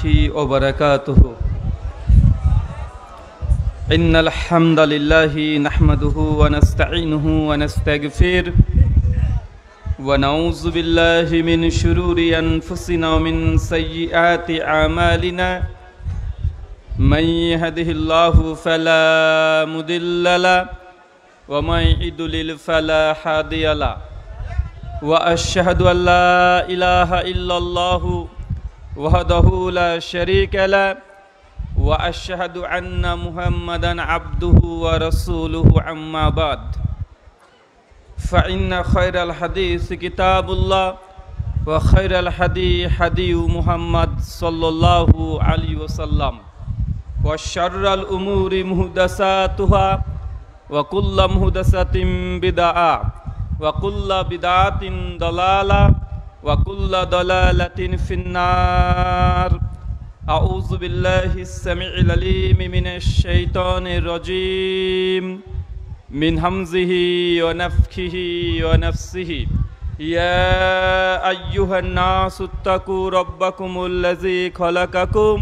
وبركاته إن الحمد لله نحمده ونستعينه ونستغفره ونعوذ بالله من شرور أنفسنا ومن سيئات أعمالنا من يهده الله فلا مضل له ومن يضلل فلا هادي له وأشهد أن لا إله إلا الله وحده لا شريك له وأشهد أن محمدا عبده ورسوله أما بعد فإن خير الحديث كتاب الله وخير الهدي هدي محمد صلى الله عليه وسلم وشر الأمور محدثاتها وكل محدثة بدعة وكل بدعة ضلالة وكل ضلالة في النار أعوذ بالله السميع العليم من الشيطان الرجيم من همزه ونفخه ونفسه يا أيها الناس اتقوا ربكم الذي خلقكم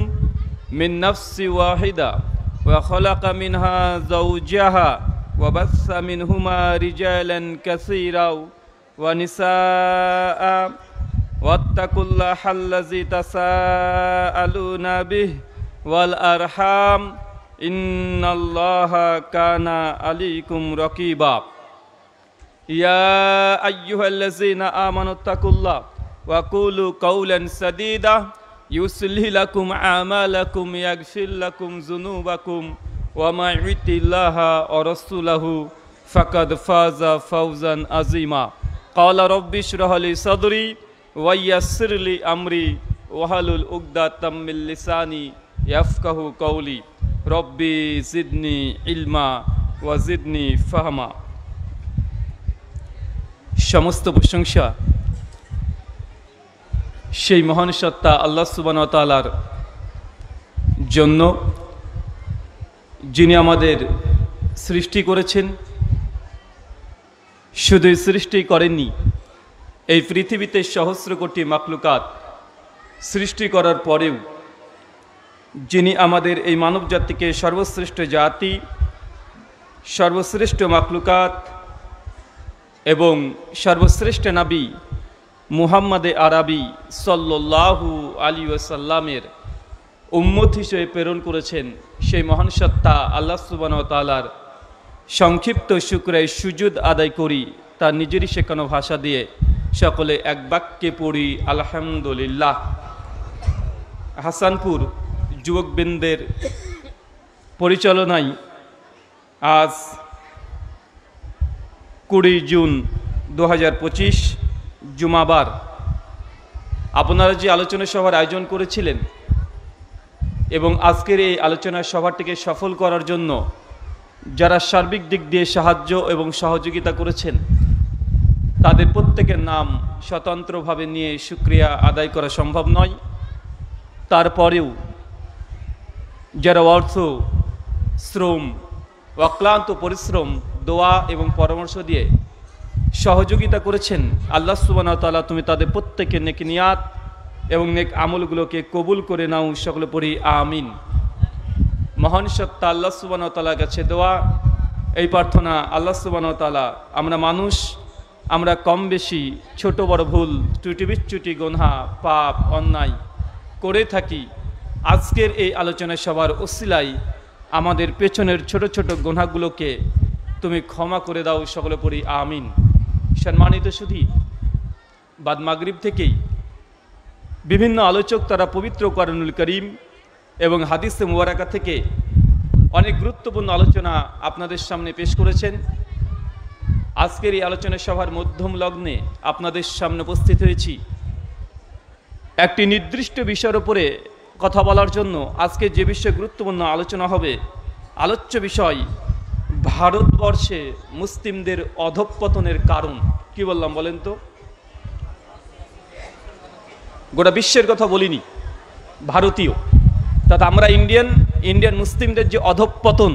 من نفس واحدة وخلق منها زوجها وبث منهما رجالا كثيرا ونساء واتقوا الله الذي تساءلون به والأرحام إن الله كان عليكم رقيبا يا أيها الذين آمنوا اتقوا الله وقولوا قولا سديدا يصلح لكم أعمالكم يغفر لكم ذنوبكم ومن يطع الله ورسوله فقد فاز فوزا عظيما قال رب اشرح لي صدري ويسر لي أمري واحلل عقدة من لساني يفقهوا قولي ربي زدني علما وزدني فهما সমস্ত প্রশংসা সেই মহান সত্তা আল্লাহ সুবহানাহু ওয়া তাআলার জন্য, যিনি আমাদের সৃষ্টি করেছেন। শুধু সৃষ্টি করেননি, এই পৃথিবীতে সহস্র কোটি মাখলুকাত সৃষ্টি করার পরেও যিনি আমাদের এই মানব জাতিকে সর্বশ্রেষ্ঠ জাতি, সর্বশ্রেষ্ঠ মাখলুকাত এবং সর্বশ্রেষ্ঠ নবী মুহাম্মদে আরবি সাল্লাল্লাহু আলাইহি ওয়াসাল্লামের উম্মত হিসেবে প্রেরণ করেছেন, সেই মহান সত্তা আল্লাহ সুবহানাহু ওয়া তাআলার সংক্ষিপ্ত শুকরিয়া সুজুদ আদায় করি। তার নিজেরই শেখানো ভাষা দিয়ে সকলে এক বাক্যে পড়ি আলহামদুলিল্লাহ। হাসানপুর যুবকবৃন্দের পরিচালনায় আজ 20 জুন 2025 জুমাবার আপনারা যে আলোচনা সভার আয়োজন করেছিলেন এবং আজকের এই আলোচনা সভাটিকে সফল করার জন্য যারা সার্বিক দিক দিয়ে সাহায্য এবং সহযোগিতা করেছেন, তাদের প্রত্যেকের নাম স্বতন্ত্রভাবে নিয়ে শুকরিয়া আদায় করা সম্ভব নয়। তারপরেও যারা অর্থ, শ্রম, অক্লান্ত পরিশ্রম, দোয়া এবং পরামর্শ দিয়ে সহযোগিতা করেছেন, আল্লাহ সুবহানাহু ওয়া তাআলা তুমি তাদের প্রত্যেকের নেক নিয়াত এবং নেক আমলগুলোকে কবুল করে নাও। সকলে পড়ি আমিন। মহান সত্তা আল্লাহ সুবহানাহু ওয়া তাআলার কাছে দোয়া, এই প্রার্থনা, আল্লাহ সুবহানাহু ওয়া তাআলা, আমরা মানুষ, আমরা কম বেশি ছোট বড় ভুল ত্রুটি বিচ্যুতি গুনাহ পাপ অন্যায় করে থাকি। আজকের এই আলোচনা সভার ওসিলায় আমাদের পেছনের ছোট ছোট গুনাহগুলোকে তুমি ক্ষমা করে দাও। সকলে পড়ি আমিন। সম্মানিত সুধী, বাদ মাগরিব থেকেই বিভিন্ন আলোচক তারা পবিত্র কোরআনুল কারীম এবং হাদিসে মুবারাকা থেকে অনেক গুরুত্বপূর্ণ আলোচনা আপনাদের সামনে পেশ করেছেন। আজকের এই আলোচনা সভার মধ্যম লগ্নে আপনাদের সামনে উপস্থিত হয়েছি একটি নির্দিষ্ট বিষয়ের উপরে কথা বলার জন্য। আজকে যে বিষয়ে গুরুত্বপূর্ণ আলোচনা হবে, আলোচ্য বিষয় ভারতবর্ষে মুসলিমদের অধঃপতনের কারণ। কি বললাম বলেন তো? গোটা বিশ্বের কথা বলিনি, ভারতীয়, তাতে আমরা ইন্ডিয়ান মুসলিমদের যে অধঃপতন,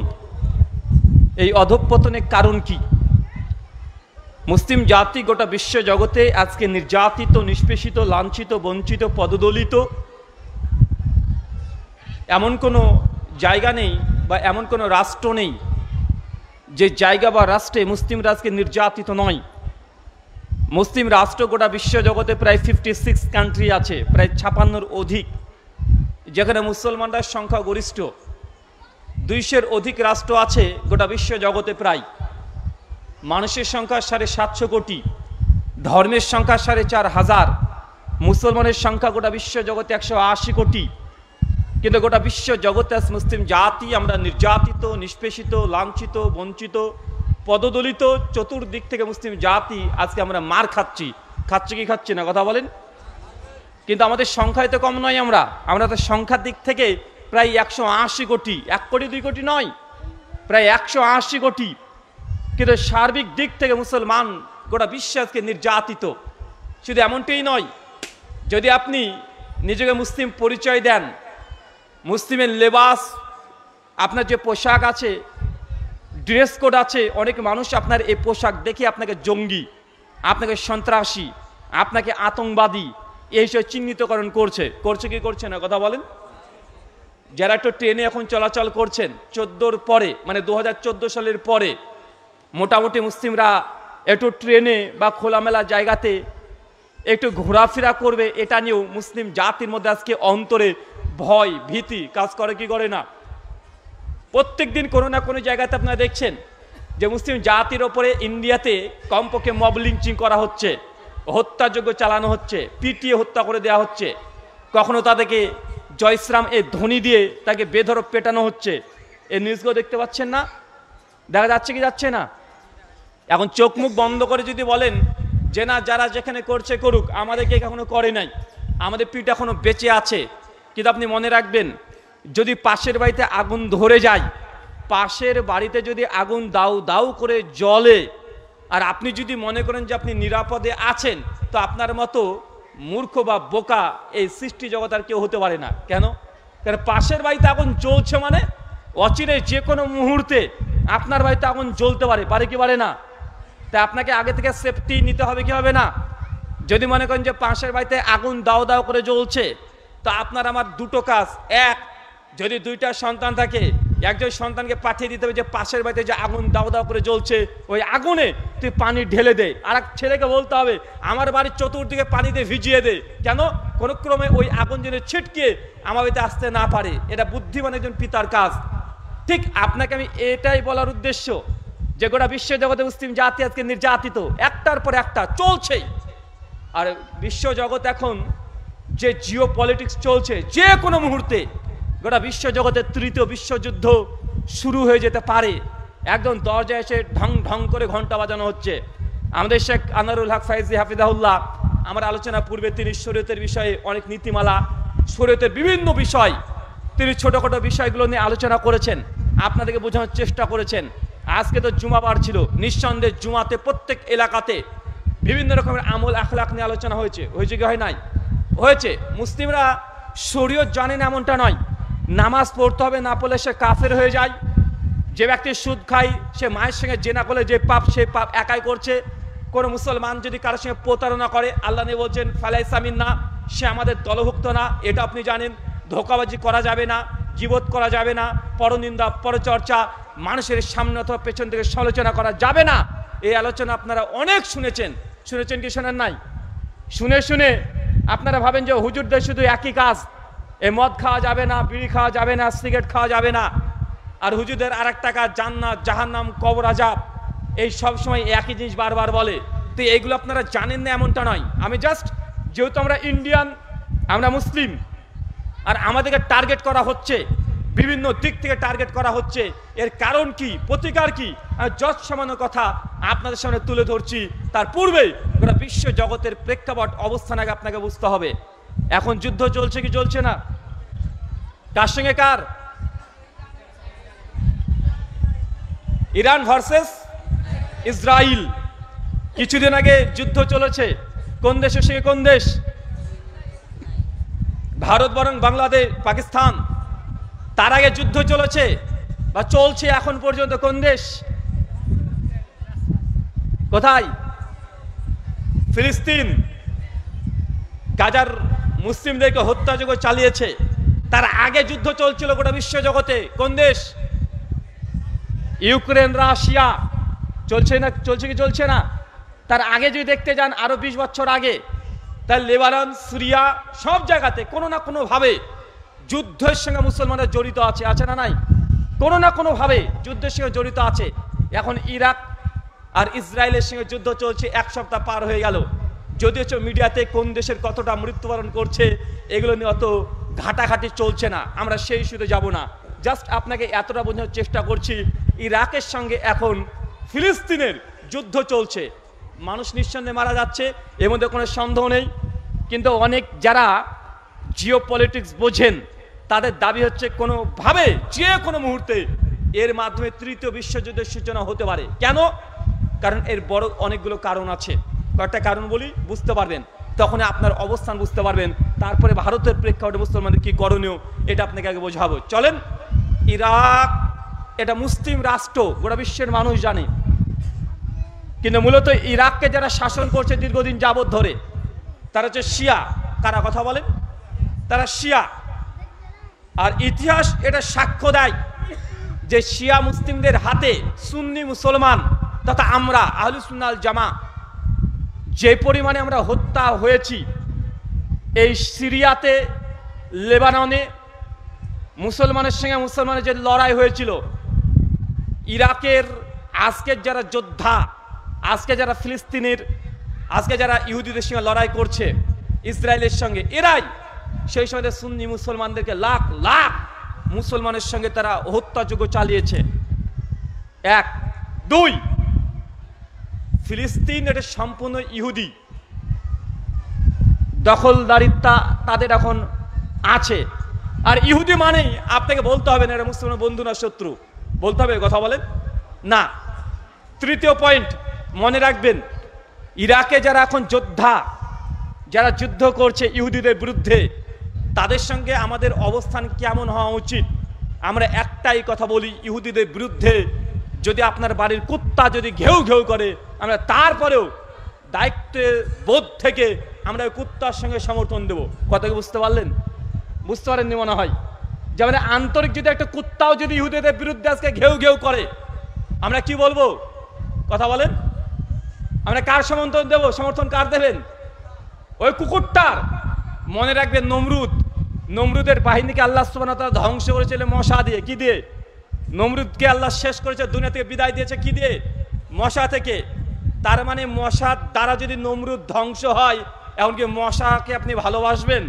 এই অধঃপতনের কারণ কি? মুসলিম জাতি গোটা বিশ্ব জগতে আজকে নির্যাতিত, নিষ্পেষিত, লাঞ্ছিত, বঞ্চিত, পদদলিত এমন কোনো জায়গা নেই বা এমন কোনো রাষ্ট্র নেই যে জায়গা বা রাষ্ট্রে মুসলিমরা আজকে নির্যাতিত নয়। মুসলিম রাষ্ট্র গোটা বিশ্বজগতে প্রায় 56 কান্ট্রি আছে, প্রায় 56-র অধিক, যেখানে মুসলমানরা সংখ্যা গরিষ্ঠ। 200-র অধিক রাষ্ট্র আছে গোটা বিশ্বজগতে। প্রায় মানুষের সংখ্যা 750 কোটি, ধর্মের সংখ্যা 4,500, মুসলমানের সংখ্যা গোটা বিশ্বজগতে 180 কোটি। কিন্তু গোটা বিশ্ব জগতে আজ মুসলিম জাতি আমরা নির্যাতিত, নিষ্পেষিত, লাঞ্ছিত, বঞ্চিত, পদদলিত, চতুর্দিক থেকে মুসলিম জাতি আজকে আমরা মার খাচ্ছি। খাচ্ছি কি খাচ্ছি না কথা বলেন? কিন্তু আমাদের সংখ্যায় তো কম নয়। আমরা তো সংখ্যার দিক থেকে প্রায় 180 কোটি, 1 কোটি 2 কোটি নয়, প্রায় 180 কোটি। কিন্তু সার্বিক দিক থেকে মুসলমান গোটা বিশ্বে আজকে নির্যাতিত। শুধু এমনটাই নয়, যদি আপনি নিজেকে মুসলিম পরিচয় দেন, মুসলিমের লেবাস, আপনার যে পোশাক আছে, ড্রেস কোড আছে, অনেক মানুষ আপনার এই পোশাক দেখে আপনাকে জঙ্গি, আপনাকে সন্ত্রাসী, আপনাকে আতঙ্কবাদী এইসব চিহ্নিতকরণ করছে কি করছে না কথা বলেন? যারা একটু ট্রেনে এখন চলাচল করছেন 14-র পরে, মানে 2014 সালের পরে মোটামুটি মুসলিমরা একটু ট্রেনে বা খোলামেলা জায়গাতে একটু ঘোরাফেরা করবে, এটা নিয়েও মুসলিম জাতির মধ্যে আজকে অন্তরে ভয় ভীতি কাজ করে কি করে না? প্রত্যেক দিন কোনো না কোনো জায়গাতে আপনারা দেখছেন যে মুসলিম জাতির ওপরে ইন্ডিয়াতে কমপক্ষে মব লিঞ্চিং করা হচ্ছে, হত্যাযজ্ঞ চালানো হচ্ছে, পিটিয়ে হত্যা করে দেওয়া হচ্ছে, কখনো তাদেরকে জয় শ্রীরাম এই ধ্বনি দিয়ে তাকে বেধড়ক পেটানো হচ্ছে। এই নিউজগুলো দেখতে পাচ্ছেন না? দেখা যাচ্ছে কি যাচ্ছে না? এখন চোখ মুখ বন্ধ করে যদি বলেন যে না, যারা যেখানে করছে করুক, আমাদেরকে এখনো করে নাই, আমাদের পিঠ এখনো বেঁচে আছে। কিন্তু আপনি মনে রাখবেন, যদি পাশের বাড়িতে আগুন ধরে যায়, পাশের বাড়িতে যদি আগুন দাউ দাউ করে জ্বলে, আর আপনি যদি মনে করেন যে আপনি নিরাপদে আছেন, তো আপনার মতো মূর্খ বা বোকা এই সৃষ্টি জগৎ আর কেউ হতে পারে না। কেন? কারণ পাশের বাড়িতে আগুন জ্বলছে মানে অচিরে যে কোনো মুহূর্তে আপনার বাড়িতে আগুন জ্বলতে পারে কি পারে না? তাই আপনাকে আগে থেকে সেফটি নিতে হবে কি হবে না? যদি মনে করেন যে পাশের বাড়িতে আগুন দাও দাও করে জ্বলছে, তো আপনার আমার দুটো কাজ। এক, যদি 2টা সন্তান থাকে, একজন সন্তানকে পাঠিয়ে দিতে হবে যে পাশের বাড়িতে যে আগুন দাও দাও করে জ্বলছে, ওই আগুনে তুই পানি ঢেলে দে। আর এক ছেলেকে বলতে হবে আমার বাড়ির চতুর্দিকে পানি দিয়ে ভিজিয়ে দে। কেন? কোনো ক্রমে ওই আগুন যেন ছিটকে আমার বাড়িতে আসতে না পারে। এটা বুদ্ধিমান একজন পিতার কাজ। ঠিক আপনাকে আমি এটাই বলার উদ্দেশ্য যে গোটা বিশ্ব জগতে মুসলিম জাতি আজকে নির্যাতিত, একটার পর একটা চলছেই। আর বিশ্ব জগৎ এখন যে জিও পলিটিক্স চলছে, যে কোনো মুহূর্তে গোটা বিশ্ব জগতের 3য় বিশ্বযুদ্ধ শুরু হয়ে যেতে পারে। একদম দরজায় এসে ঢং ঢং করে ঘন্টা বাজানো হচ্ছে। আমাদের শেখ আনোয়ারুল হক ফাইজি হাফিজাহুল্লাহ, আমার আলোচনা পূর্বে তিনি শরীয়তের বিষয়ে অনেক নীতিমালা, শরীয়তের বিভিন্ন বিষয়, তিনি ছোটখাটো বিষয়গুলো নিয়ে আলোচনা করেছেন, আপনাদেরকে বোঝানোর চেষ্টা করেছেন। আজকে তো জুমাবার ছিল, নিঃসন্দেহে জুমাতে প্রত্যেক এলাকাতে বিভিন্ন রকমের আমল আখলাক নিয়ে আলোচনা হয়েছে কি হয় নাই? হয়েছে। মুসলিমরা শরীয়ত জানেন এমনটা নয়, নামাজ পড়তে হবে, না পড়লে সে কাফের হয়ে যায়। যে ব্যক্তি সুদ খায়, সে মায়ের সঙ্গে জেনা করলে যে পাপ, সে পাপ একাই করছে। কোনো মুসলমান যদি কারোর সঙ্গে প্রতারণা করে, আল্লাহ নিয়ে বলছেন ফালাইসা মিন্না, সে আমাদের দলভুক্ত না, এটা আপনি জানেন। ধোঁকাবাজি করা যাবে না, গীবত করা যাবে না, পরনিন্দা পরচর্চা, মানুষের সামনে অথবা পেছন থেকে সমালোচনা করা যাবে না। এই আলোচনা আপনারা অনেক শুনেছেন কি শোনেন নাই? শুনে আপনারা ভাবেন যে হুজুরদের শুধু একই কাজ, এই মদ খাওয়া যাবে না, বিড়ি খাওয়া যাবে না, সিগারেট খাওয়া যাবে না। আর হুজুরদের আরেকটা কাজ জান্নাত, জাহান্নাম, কবর আযাব, এই সব সময় একই জিনিস বারবার বলে। তো এইগুলো আপনারা জানেন না এমনটা নয়। আমি জাস্ট, যেহেতু আমরা ইন্ডিয়ান, আমরা মুসলিম, আর আমাদেরকে টার্গেট করা হচ্ছে, বিভিন্ন দিক থেকে টার্গেট করা হচ্ছে, এর কারণ কি, প্রতিকার কি, যত সামান্য কথা আপনাদের সামনে তুলে ধরছি। তার পূর্বে গোটা বিশ্ব জগতের প্রেক্ষাপট অবস্থান আগে আপনাকে বুঝতে হবে। এখন যুদ্ধ চলছে কি চলছে না? কার সঙ্গে কার? Iran versus Israel. কিছুদিন আগে যুদ্ধ চলেছে। কোন দেশের সঙ্গে কোন দেশ? ভারত বরং বাংলাদেশ, পাকিস্তান। তার আগে যুদ্ধ চলেছে বা চলছে এখন পর্যন্ত কোন দেশ? কোথায়? ফিলিস্তিন। গাজার মুসলিমদেরকে হত্যাযজ্ঞ চালিয়েছে। তার আগে যুদ্ধ চলছিল গোটা বিশ্ব জগতে। কোন দেশ? Ukraine, Russia. চলছে না? চলছে কি চলছে না? তার আগে যদি দেখতে যান আরো 20 বছর আগে, তার লেবানন, সিরিয়া, সব জায়গাতে কোনো না কোনো ভাবে যুদ্ধের সঙ্গে মুসলমানরা জড়িত আছে। আছে না নাই? কোনো না কোনো ভাবে যুদ্ধের সঙ্গে জড়িত আছে। এখন ইরাক আর ইসরায়েলের সঙ্গে যুদ্ধ চলছে, 1 সপ্তাহ পার হয়ে গেল। যদিও মিডিয়াতে কোন দেশের কতটা মৃত্যুবরণ করছে এগুলো নিয়ে অত ঘাটাঘাটি চলছে না, আমরা সেই ইস্যুতে যাব না। জাস্ট আপনাকে এতটা বোঝানোর চেষ্টা করছি, ইরাকের সঙ্গে এখন ফিলিস্তিনের যুদ্ধ চলছে। মানুষ নিঃসন্দেহে মারা যাচ্ছে, এর মধ্যে কোনো সন্দেহ নেই। কিন্তু অনেক যারা জিও পলিটিক্স বোঝেন তাদের দাবি হচ্ছে কোনোভাবে যে কোনো মুহূর্তে এর মাধ্যমে তৃতীয় বিশ্বযুদ্ধের সূচনা হতে পারে। কেন? কারণ এর বড় অনেকগুলো কারণ আছে। কয়েকটা কারণ বলি, বুঝতে পারবেন, তখন আপনার অবস্থান বুঝতে পারবেন। তারপরে ভারতের প্রেক্ষাপটে মুসলমানদের কি করণীয় এটা আপনাকে আগে বোঝাবো। চলেন। ইরাক এটা মুসলিম রাষ্ট্র, গোটা বিশ্বের মানুষ জানে। কিন্তু মূলত ইরাককে যারা শাসন করছে দীর্ঘদিন যাবৎ ধরে তারা হচ্ছে শিয়া। কারা? কথা বলেন। তারা শিয়া। আর ইতিহাস এটা সাক্ষ্য দেয় যে শিয়া মুসলিমদের হাতে সুন্নি মুসলমান তথা আমরা আহলুস সুন্নাহ ওয়াল জামা যে পরিমাণে আমরা হত্যা হয়েছি, এই সিরিয়াতে, লেবাননে মুসলমানের সঙ্গে মুসলমানের যে লড়াই হয়েছিল, ইরাকের আজকের যারা যোদ্ধা, আজকে যারা ফিলিস্তিনের, আজকে যারা ইহুদিদের সঙ্গে লড়াই করছে ইসরায়েলের সঙ্গে, এরাই সেই সময় সুন্নি মুসলমানদেরকে লাখ লাখ মুসলমানের সঙ্গে তারা হত্যাযজ্ঞ চালিয়েছে। 1, 2, ফিলিস্তিন এটা সম্পূর্ণ ইহুদি দখলদারিত্ব তাদের এখন আছে। আর ইহুদি মানেই আপনাকে বলতে হবে না এরা মুসলমান বন্ধু না শত্রু, বলতে হবে? কথা বলেন না। তৃতীয় পয়েন্ট মনে রাখবেন, ইরাকে যারা এখন যোদ্ধা, যারা যুদ্ধ করছে ইহুদিদের বিরুদ্ধে, তাদের সঙ্গে আমাদের অবস্থান কেমন হওয়া উচিত? আমরা একটাই কথা বলি, ইহুদিদের বিরুদ্ধে যদি আপনার বাড়ির কুত্তা যদি ঘেউ ঘেউ করে, আমরা তারপরেও দায়িত্বের বোধ থেকে আমরা ওই কুত্তার সঙ্গে সমর্থন দেব। কথা কি বুঝতে পারলেন? বুঝতে পারেননি মনে হয়। যেমন আন্তরিক যদি একটা কুত্তাও যদি ইহুদিদের বিরুদ্ধে আজকে ঘেউ ঘেউ করে, আমরা কি বলবো? কথা বলেন। আমরা কার সমর্থন দেব? সমর্থন কার দেবেন? ওই কুকুরটার। মনে রাখবেন, নমরুদের বাহিনীকে আল্লাহ সুবহানাহু ওয়া তাআলা ধ্বংস করেছিল মশা দিয়ে। কি দিয়ে? নমরুদকে আল্লাহ শেষ করেছে, দুনিয়া থেকে বিদায় দিয়েছে কি দিয়ে? মশা থেকে। তার মানে মশার দ্বারা যদি নমরুদ ধ্বংস হয়, এখন কি মশাকে আপনি ভালোবাসবেন?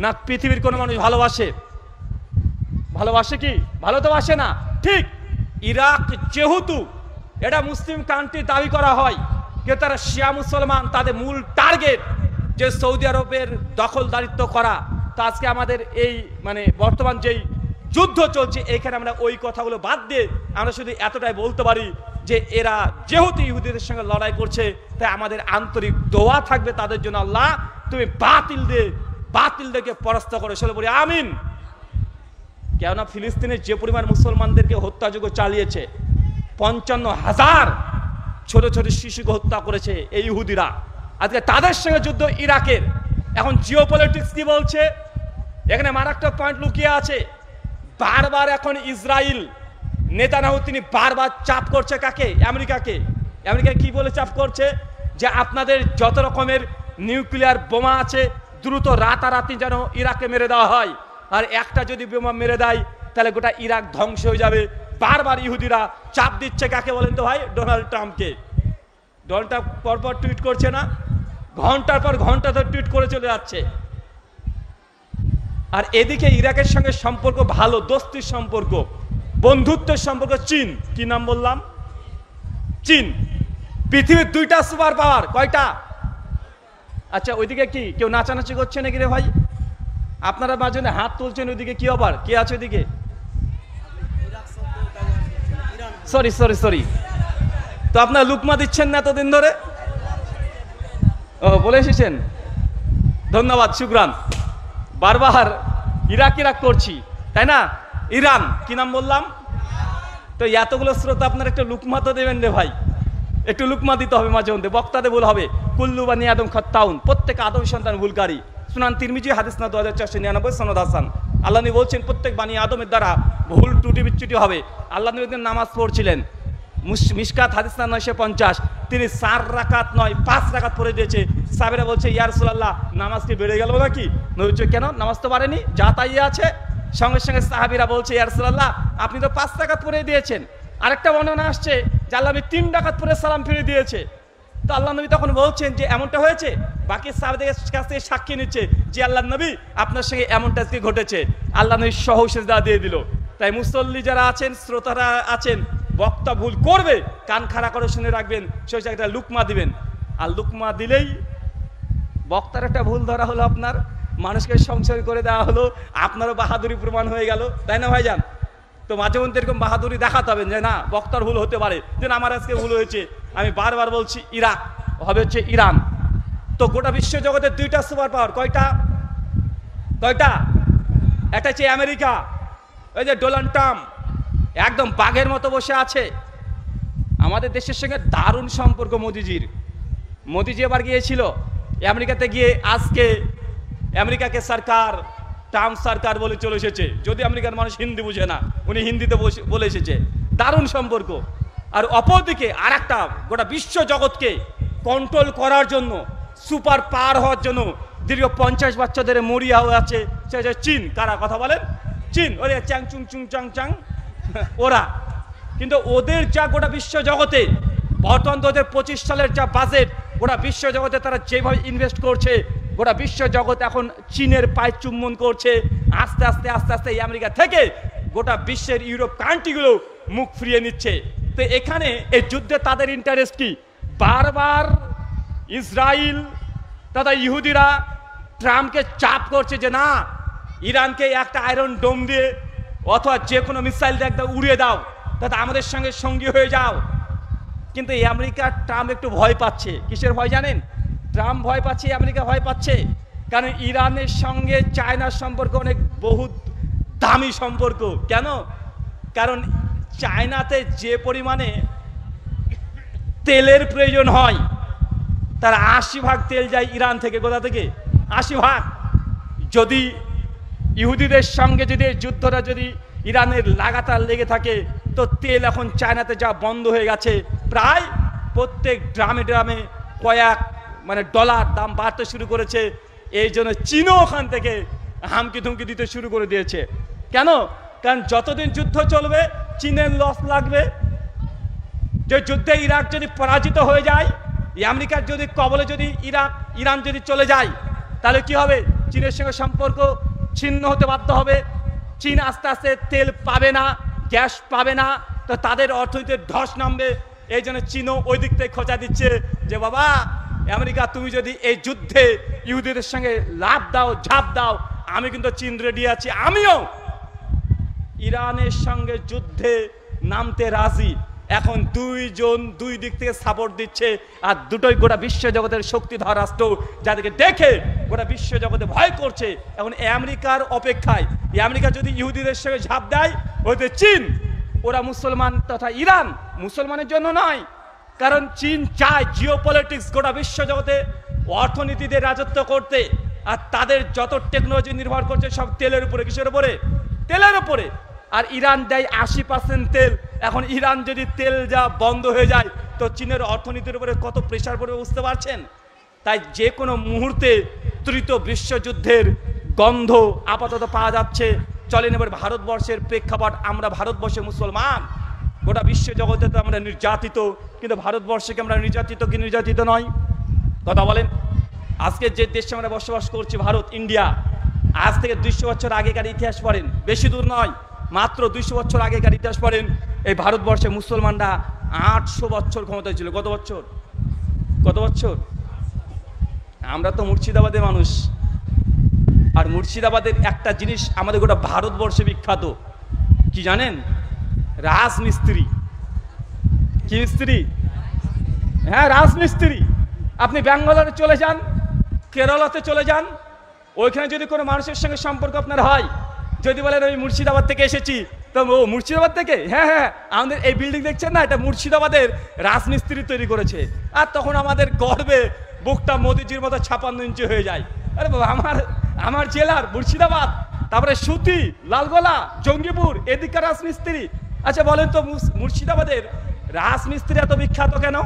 না পৃথিবীর কোনো মানুষ ভালোবাসে? ভালোবাসে কি? ভালো তো বাসে না। ঠিক ইরাক যেহেতু এটা মুসলিম কান্ট্রি দাবি করা হয়, কিন্তু তারা শিয়া মুসলমান, তাদের মূল টার্গেট যে সৌদি আরবের দখলদারিত্ব করা। তো আজকে আমাদের এই বর্তমান যেই যুদ্ধ চলছে, এখানে আমরা ওই কথাগুলো বাদ দিয়ে আমরা শুধু এতটাই বলতে পারি যে এরা যেহেতু ইহুদিদের সঙ্গে লড়াই করছে, তাই আমাদের আন্তরিক দোয়া থাকবে তাদের জন্য, আল্লাহ তুমি বাতিলদেরকে পরাস্ত করে। চলে বলি আমিন। কেননা ফিলিস্তিনের যে পরিমাণ মুসলমানদেরকে হত্যাযজ্ঞ চালিয়েছে, 55,000 ছোট ছোট শিশুকে হত্যা করেছে এই ইহুদিরা। আজকে তাদের সঙ্গে যুদ্ধ ইরাকের। এখন জিও পলিটিক্স কি বলছে? এখানে মারাত্মক পয়েন্ট লুকিয়ে আছে। বারবার এখন ইসরায়েল নেতানিয়াহু তিনি বারবার চাপ করছে কাকে? আমেরিকাকে। আমেরিকা কি বলে চাপ করছে? যে আপনাদের যত রকমের নিউক্লিয়ার বোমা আছে দ্রুত রাতারাতি যেন ইরাকে মেরে দেওয়া হয়। আর একটা যদি বোমা মেরে দেয় তাহলে গোটা ইরাক ধ্বংস হয়ে যাবে। বারবার ইহুদিরা চাপ দিচ্ছে কাকে বলেন তো ভাই? ডোনাল্ড ট্রাম্পকে। ডোনাল্ড ট্রাম্প পরপর টুইট করছে না? ঘন্টার পর ঘন্টা ধরে টুইট করে চলে যাচ্ছে। আর এদিকে ইরাকের সঙ্গে সম্পর্ক ভালো, দোস্তির সম্পর্ক, বন্ধুত্বের সম্পর্ক চীন। কি নাম বললাম? চীন। পৃথিবীর 2টা সুপার পাওয়ার। কয়টা? আচ্ছা, ওইদিকে কি কেউ নাচানাচি করছে নাকি রে ভাই? আপনারা মাঝে হাত তুলছেন, ওইদিকে কি আবার কে আছে ওইদিকে? সরি তো আপনারা লুকমা দিচ্ছেন না এতদিন ধরে? ও বলে এসেছেন, ধন্যবাদ, শুকরান। বারবার ইরাক করছি, তাই না? ইরান। কি নাম বললাম? তো এতগুলো শ্রোতা আপনার একটা লুকমা তো দেবেন রে ভাই, একটু লুকমা দিতে হবে মাঝে মধ্যে। বক্তাদের ভুল হবে। কুল্লু বানি আদম খত্তাউন, প্রত্যেক আদম সন্তান ভুলকারী। সুনান তিরমিজি হাদিস না 2499 সনদ হাসান। আল্লাহ নবী বলছেন প্রত্যেক বানি আদমের দ্বারা ভুল ত্রুটি বিচ্যুতি হবে। আল্লাহ নবী নামাজ পড়ছিলেন, মিশকাত হাদিস না 950, তিনি 4 রাকাত নয় 5 রাকাত পড়ে দিয়েছে। সাহাবীরা বলছে ইয়া রাসূলুল্লাহ নামাজ কি বেড়ে গেল নাকি? নবী বলছে কেন, নামাজ তো বাড়েনি, যা তাই আছে। সঙ্গে সঙ্গে সাহাবীরা বলছে ইয়া রাসূলুল্লাহ আপনি তো 5 রাকাত পড়ে দিয়েছেন। আরেকটা বর্ণনা আসছে যে আল্লাহ নবী 3 রাকাত পড়ে সালাম ফিরে দিয়েছে। তো আল্লাহ নবী তখন বলছেন যে এমনটা হয়েছে, বাকি সাহাবীদের কাছ থেকে সাক্ষী নিচ্ছে যে আল্লাহ নবী আপনার সঙ্গে এমনটা আজকে ঘটেছে। আল্লাহ নবী সহ সেজদা দিয়ে দিল। তাই মুসল্লি যারা আছেন, শ্রোতারা আছেন, বক্তা ভুল করবে কান খাড়া করে শুনে রাখবেন, সেই একটা লুকমা দিবেন। আর লুকমা দিলেই বক্তার একটা ভুল ধরা হলো, আপনার মানুষকে সংশয় করে দেওয়া হলো, আপনারও বাহাদুরি প্রমাণ হয়ে গেল, তাই না ভাইজান? তো মাঝে মধ্যে এরকম বাহাদুরি দেখাতে হবে যে না বক্তার ভুল হতে পারে, যে আমার আজকে ভুল হয়েছে। আমি বারবার বলছি ইরাক হবে হচ্ছে ইরান। তো গোটা বিশ্ব জগতের 2টা সুপার পাওয়ার, কয়টা? একটা হচ্ছে আমেরিকা, ওই যে ডোনাল্ড ট্রাম্প একদম বাঘের মতো বসে আছে। আমাদের দেশের সঙ্গে দারুণ সম্পর্ক মোদিজি এবার গিয়েছিল আমেরিকাতে, গিয়ে আজকে আমেরিকাকে সরকার ট্রাম্প সরকার বলে চলে এসেছে। যদি আমেরিকার মানুষ হিন্দি বুঝে না, উনি হিন্দিতে বলে এসেছে, দারুণ সম্পর্ক। আর অপরদিকে আর একটা গোটা বিশ্ব জগৎকে কন্ট্রোল করার জন্য, সুপার পাওয়ার হওয়ার জন্য দীর্ঘ 50 বছর ধরে মরিয়া হয়ে আছে, সে চীন। কারা কথা বলেন? চীন। ওরে চ্যাং চুং চুং চাং চাং ওরা। কিন্তু ওদের যা গোটা বিশ্ব জগতে বর্তমান 2025 সালের যা বাজেট, গোটা বিশ্ব জগতে তারা যেভাবে ইনভেস্ট করছে, গোটা বিশ্ব জগৎ এখন চীনের পায়ে চুম্বন করছে। আস্তে আস্তে আস্তে আস্তে এই আমেরিকা থেকে গোটা বিশ্বের ইউরোপ কান্ট্রিগুলো মুখ ফিরিয়ে নিচ্ছে। তো এখানে এই যুদ্ধে তাদের ইন্টারেস্ট কি? বারবার ইসরায়েল তথা ইহুদিরা ট্রাম্পকে চাপ করছে যে না, ইরানকে একটা আয়রন ডোম দিয়ে অথবা যে কোনো মিসাইল দিয়ে একদম উড়িয়ে দাও, তাতে আমাদের সঙ্গে সঙ্গী হয়ে যাও। কিন্তু এই আমেরিকা ট্রাম্প একটু ভয় পাচ্ছে। কিসের ভয় জানেন? ট্রাম্প ভয় পাচ্ছে, আমেরিকা ভয় পাচ্ছে, কারণ ইরানের সঙ্গে চায়নার সম্পর্ক অনেক বহুত দামি সম্পর্ক। কেন? কারণ চায়নাতে যে পরিমাণে তেলের প্রয়োজন হয়, তার 80% তেল যায় ইরান থেকে। কোথা থেকে? 80%। যদি ইহুদিদের সঙ্গে যদি যুদ্ধটা যদি ইরানের লাগাতার লেগে থাকে, তো তেল এখন চায়নাতে যা বন্ধ হয়ে গেছে, প্রায় প্রত্যেক ড্রামে কয়েক ডলার দাম বাড়তে শুরু করেছে। এই জন্য চীনও ওখান থেকে হামকি ধুমকি দিতে শুরু করে দিয়েছে। কেন? কারণ যতদিন যুদ্ধ চলবে চীনের লস লাগবে। যে যুদ্ধে ইরাক যদি পরাজিত হয়ে যায়, আমেরিকার যদি কবলে যদি ইরান যদি চলে যায়, তাহলে কি হবে? চীনের সঙ্গে সম্পর্ক ছিন্ন হতে বাধ্য হবে। চীন আস্তে আস্তে তেল পাবে না, গ্যাস পাবে না, তো তাদের অর্থনীতির ধস নামবে। এই জন্য চীনও ওই দিক থেকে খোঁচা দিচ্ছে যে বাবা আমেরিকা, তুমি যদি এই যুদ্ধে ইহুদিদের সঙ্গে লাভ দাও, ঝাঁপ দাও, আমি কিন্তু চীন রেডি আছি, আমিও ইরানের সঙ্গে যুদ্ধে নামতে রাজি। এখন দুইজন দুই দিক থেকে সাপোর্ট দিচ্ছে, আর দুটোই গোটা বিশ্ব জগতের শক্তিধর রাষ্ট্র, যাদেরকে দেখে গোটা বিশ্ব জগতে ভয় করছে। এখন আমেরিকার অপেক্ষায়, আমেরিকা যদি ইহুদিদের সঙ্গে ঝাঁপ দেয়, ওদের চীন, ওরা মুসলমান তথা ইরান মুসলমানের জন্য নয়, কারণ চীন চায় জিওপলিটিক্স গোটা বিশ্ব জগতে অর্থনীতিতে রাজত্ব করতে। আর তাদের যত টেকনোলজি নির্ভর করছে সব তেলের উপরে। কিসের উপরে? তেলের উপরে। আর ইরান দেয় 80% তেল। এখন ইরান যদি তেল যা বন্ধ হয়ে যায়, তো চীনের অর্থনীতির উপরে কত প্রেশার পড়বে বুঝতে পারছেন? তাই যে কোনো মুহূর্তে তৃতীয় বিশ্বযুদ্ধের গন্ধ আপাতত পাওয়া যাচ্ছে। চলেন এবার ভারতবর্ষের প্রেক্ষাপট। আমরা ভারতবর্ষে মুসলমান, গোটা বিশ্ব জগতে তো আমরা নির্যাতিত, কিন্তু ভারতবর্ষে কি আমরা নির্যাতিত কি নির্যাতিত নয়? কথা বলেন। আজকে যে দেশে আমরা বসবাস করছি, ভারত, ইন্ডিয়া, আজ থেকে 200 বছর আগেকার ইতিহাস পড়েন, বেশি দূর নয়, মাত্র 200 বছর আগেকার ইতিহাস পড়েন। এই ভারতবর্ষে মুসলমানরা 800 বছর ক্ষমতায় ছিল। কত বছর? কত বছর? আমরা তো মুর্শিদাবাদের মানুষ, আর মুর্শিদাবাদের একটা জিনিস আমাদের গোটা ভারতবর্ষে বিখ্যাত, কি জানেন? রাজমিস্ত্রি। কি মিস্ত্রি? হ্যাঁ, রাজমিস্ত্রি। আপনি ব্যাঙ্গালোরে চলে যান, কেরলাতে চলে যান, ওইখানে যদি কোনো মানুষের সঙ্গে সম্পর্ক আপনার হয়, যদি বলেন আমি মুর্শিদাবাদ থেকে এসেছি, তো ও মুর্শিদাবাদ থেকে, হ্যাঁ হ্যাঁ, আমাদের এই বিল্ডিং দেখছেন না, এটা মুর্শিদাবাদের রাজমিস্ত্রি তৈরি করেছে। আর তখন আমাদের গর্বে বুকটা মোদিজির মতো 56 ইঞ্চি হয়ে যায়। আরে বাবা, আমার জেলার মুর্শিদাবাদ, তারপরে সুতি, লালগোলা, জঙ্গিপুর, এদিককার রাজমিস্ত্রি। আচ্ছা বলেন তো, মুর্শিদাবাদের রাজমিস্ত্রি এত বিখ্যাত কেন?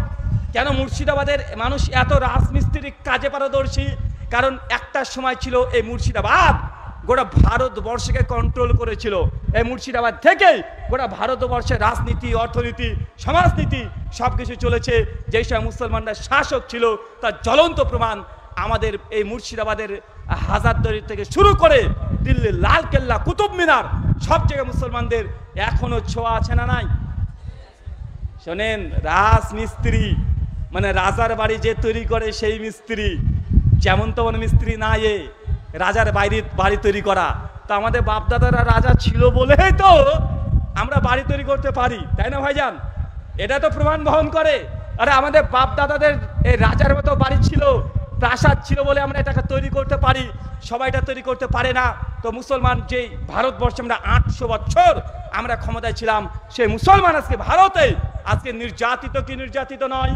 কেন মুর্শিদাবাদের মানুষ এত রাজমিস্ত্রি কাজে পারদর্শী? কারণ একটা সময় ছিল এই মুর্শিদাবাদ গোটা ভারতবর্ষকে কন্ট্রোল করেছিল। এই মুর্শিদাবাদ থেকেই গোটা ভারতবর্ষের রাজনীতি, অর্থনীতি, সমাজনীতি সবকিছু চলেছে। যেই সব মুসলমানরা শাসক ছিল তার জ্বলন্ত প্রমাণ আমাদের এই মুর্শিদাবাদের হাজারদুয়ারি থেকে শুরু করে দিল্লির লালকেল্লা, কুতুব মিনার, সব জায়গায় মুসলমানদের এখনো ছোঁয়া আছে না নাই? শোনেন, রাজমিস্ত্রি মানে রাজার বাড়ি যে তৈরি করে সেই মিস্ত্রি, যেমন তেমন মিস্ত্রি না, এ রাজার বাড়ি তৈরি করা। তা আমাদের বাপদাদারা রাজা ছিল বলেই তো আমরা বাড়ি তৈরি করতে পারি, তাই না ভাইজান? এটা তো প্রমাণ বহন করে। আরে আমাদের বাপদাদাদের এই রাজার মতো বাড়ি ছিল, প্রাসাদ ছিল বলে আমরা এটাকে তৈরি করতে পারি, সবাই এটা তৈরি করতে পারে না। তো মুসলমান যেই ভারতবর্ষে আমরা 800 বছর আমরা ক্ষমতায় ছিলাম, সেই মুসলমান আজকে ভারতে আজকে নির্যাতিত কি নির্যাতিত নয়?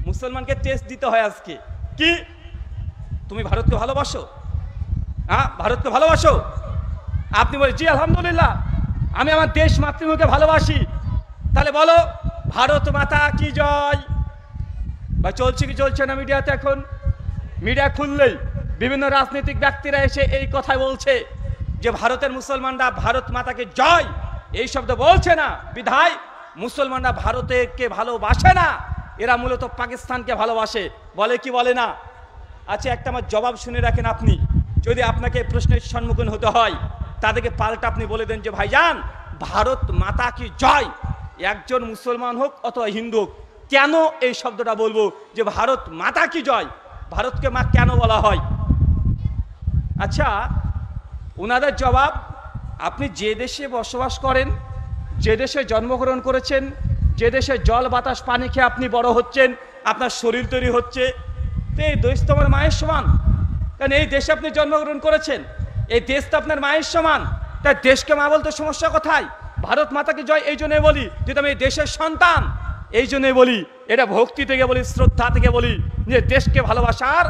মুসলমানকে টেস্ট দিতে হয় আজকে। কি তুমি ভারতকে ভালোবাসো? হ্যাঁ, ভারতকে ভালোবাসো? আপনি বলেন জি আলহামদুলিল্লাহ, আমি আমার দেশ মাতৃভূমিকে ভালোবাসি। তাহলে বলো ভারত মাতা কি জয়। বা চলছে কি চলছে না মিডিয়াতে? এখন মিডিয়া খুললেই বিভিন্ন রাজনৈতিক ব্যক্তিরা এসে এই কথা বলছে যে ভারতের মুসলমানরা ভারত মাতাকে জয় এই শব্দ বলছে না, বিধায় মুসলমানরা ভারতকে ভালোবাসে না, এরা মূলত পাকিস্তানকে ভালোবাসে। বলে কি বলে না? আচ্ছা, একটা আমার জবাব শুনে রাখেন। আপনি যদি আপনাকে প্রশ্নের সম্মুখীন হতে হয়, তাদেরকে পাল্টা আপনি বলে দেন যে ভাইজান ভারত মাতা কি জয়, একজন মুসলমান হোক অথবা হিন্দু হোক, কেন এই শব্দটা বলবো যে ভারত মাতা কি জয়? ভারতকে মা কেন বলা হয়? আচ্ছা, ওনাদের জবাব, আপনি যে দেশে বসবাস করেন, যে দেশে জন্মগ্রহণ করেছেন, যে দেশে জল বাতাস পানি খেয়ে আপনি বড় হচ্ছেন, আপনার শরীর তৈরি হচ্ছে, তো এই দেশ তো আমার মায়ের সমান। কারণ এই দেশে আপনি জন্মগ্রহণ করেছেন, এই দেশ তো আপনার মায়ের সমান। তাই দেশকে মা বলতে সমস্যা কোথায়? ভারত মাতাকে জয় এই জন্যই বলি যেহেতু আমি এই দেশের সন্তান, এই জন্যই বলি, এটা ভক্তি থেকে বলি, শ্রদ্ধা থেকে বলি, যে দেশকে ভালোবাসার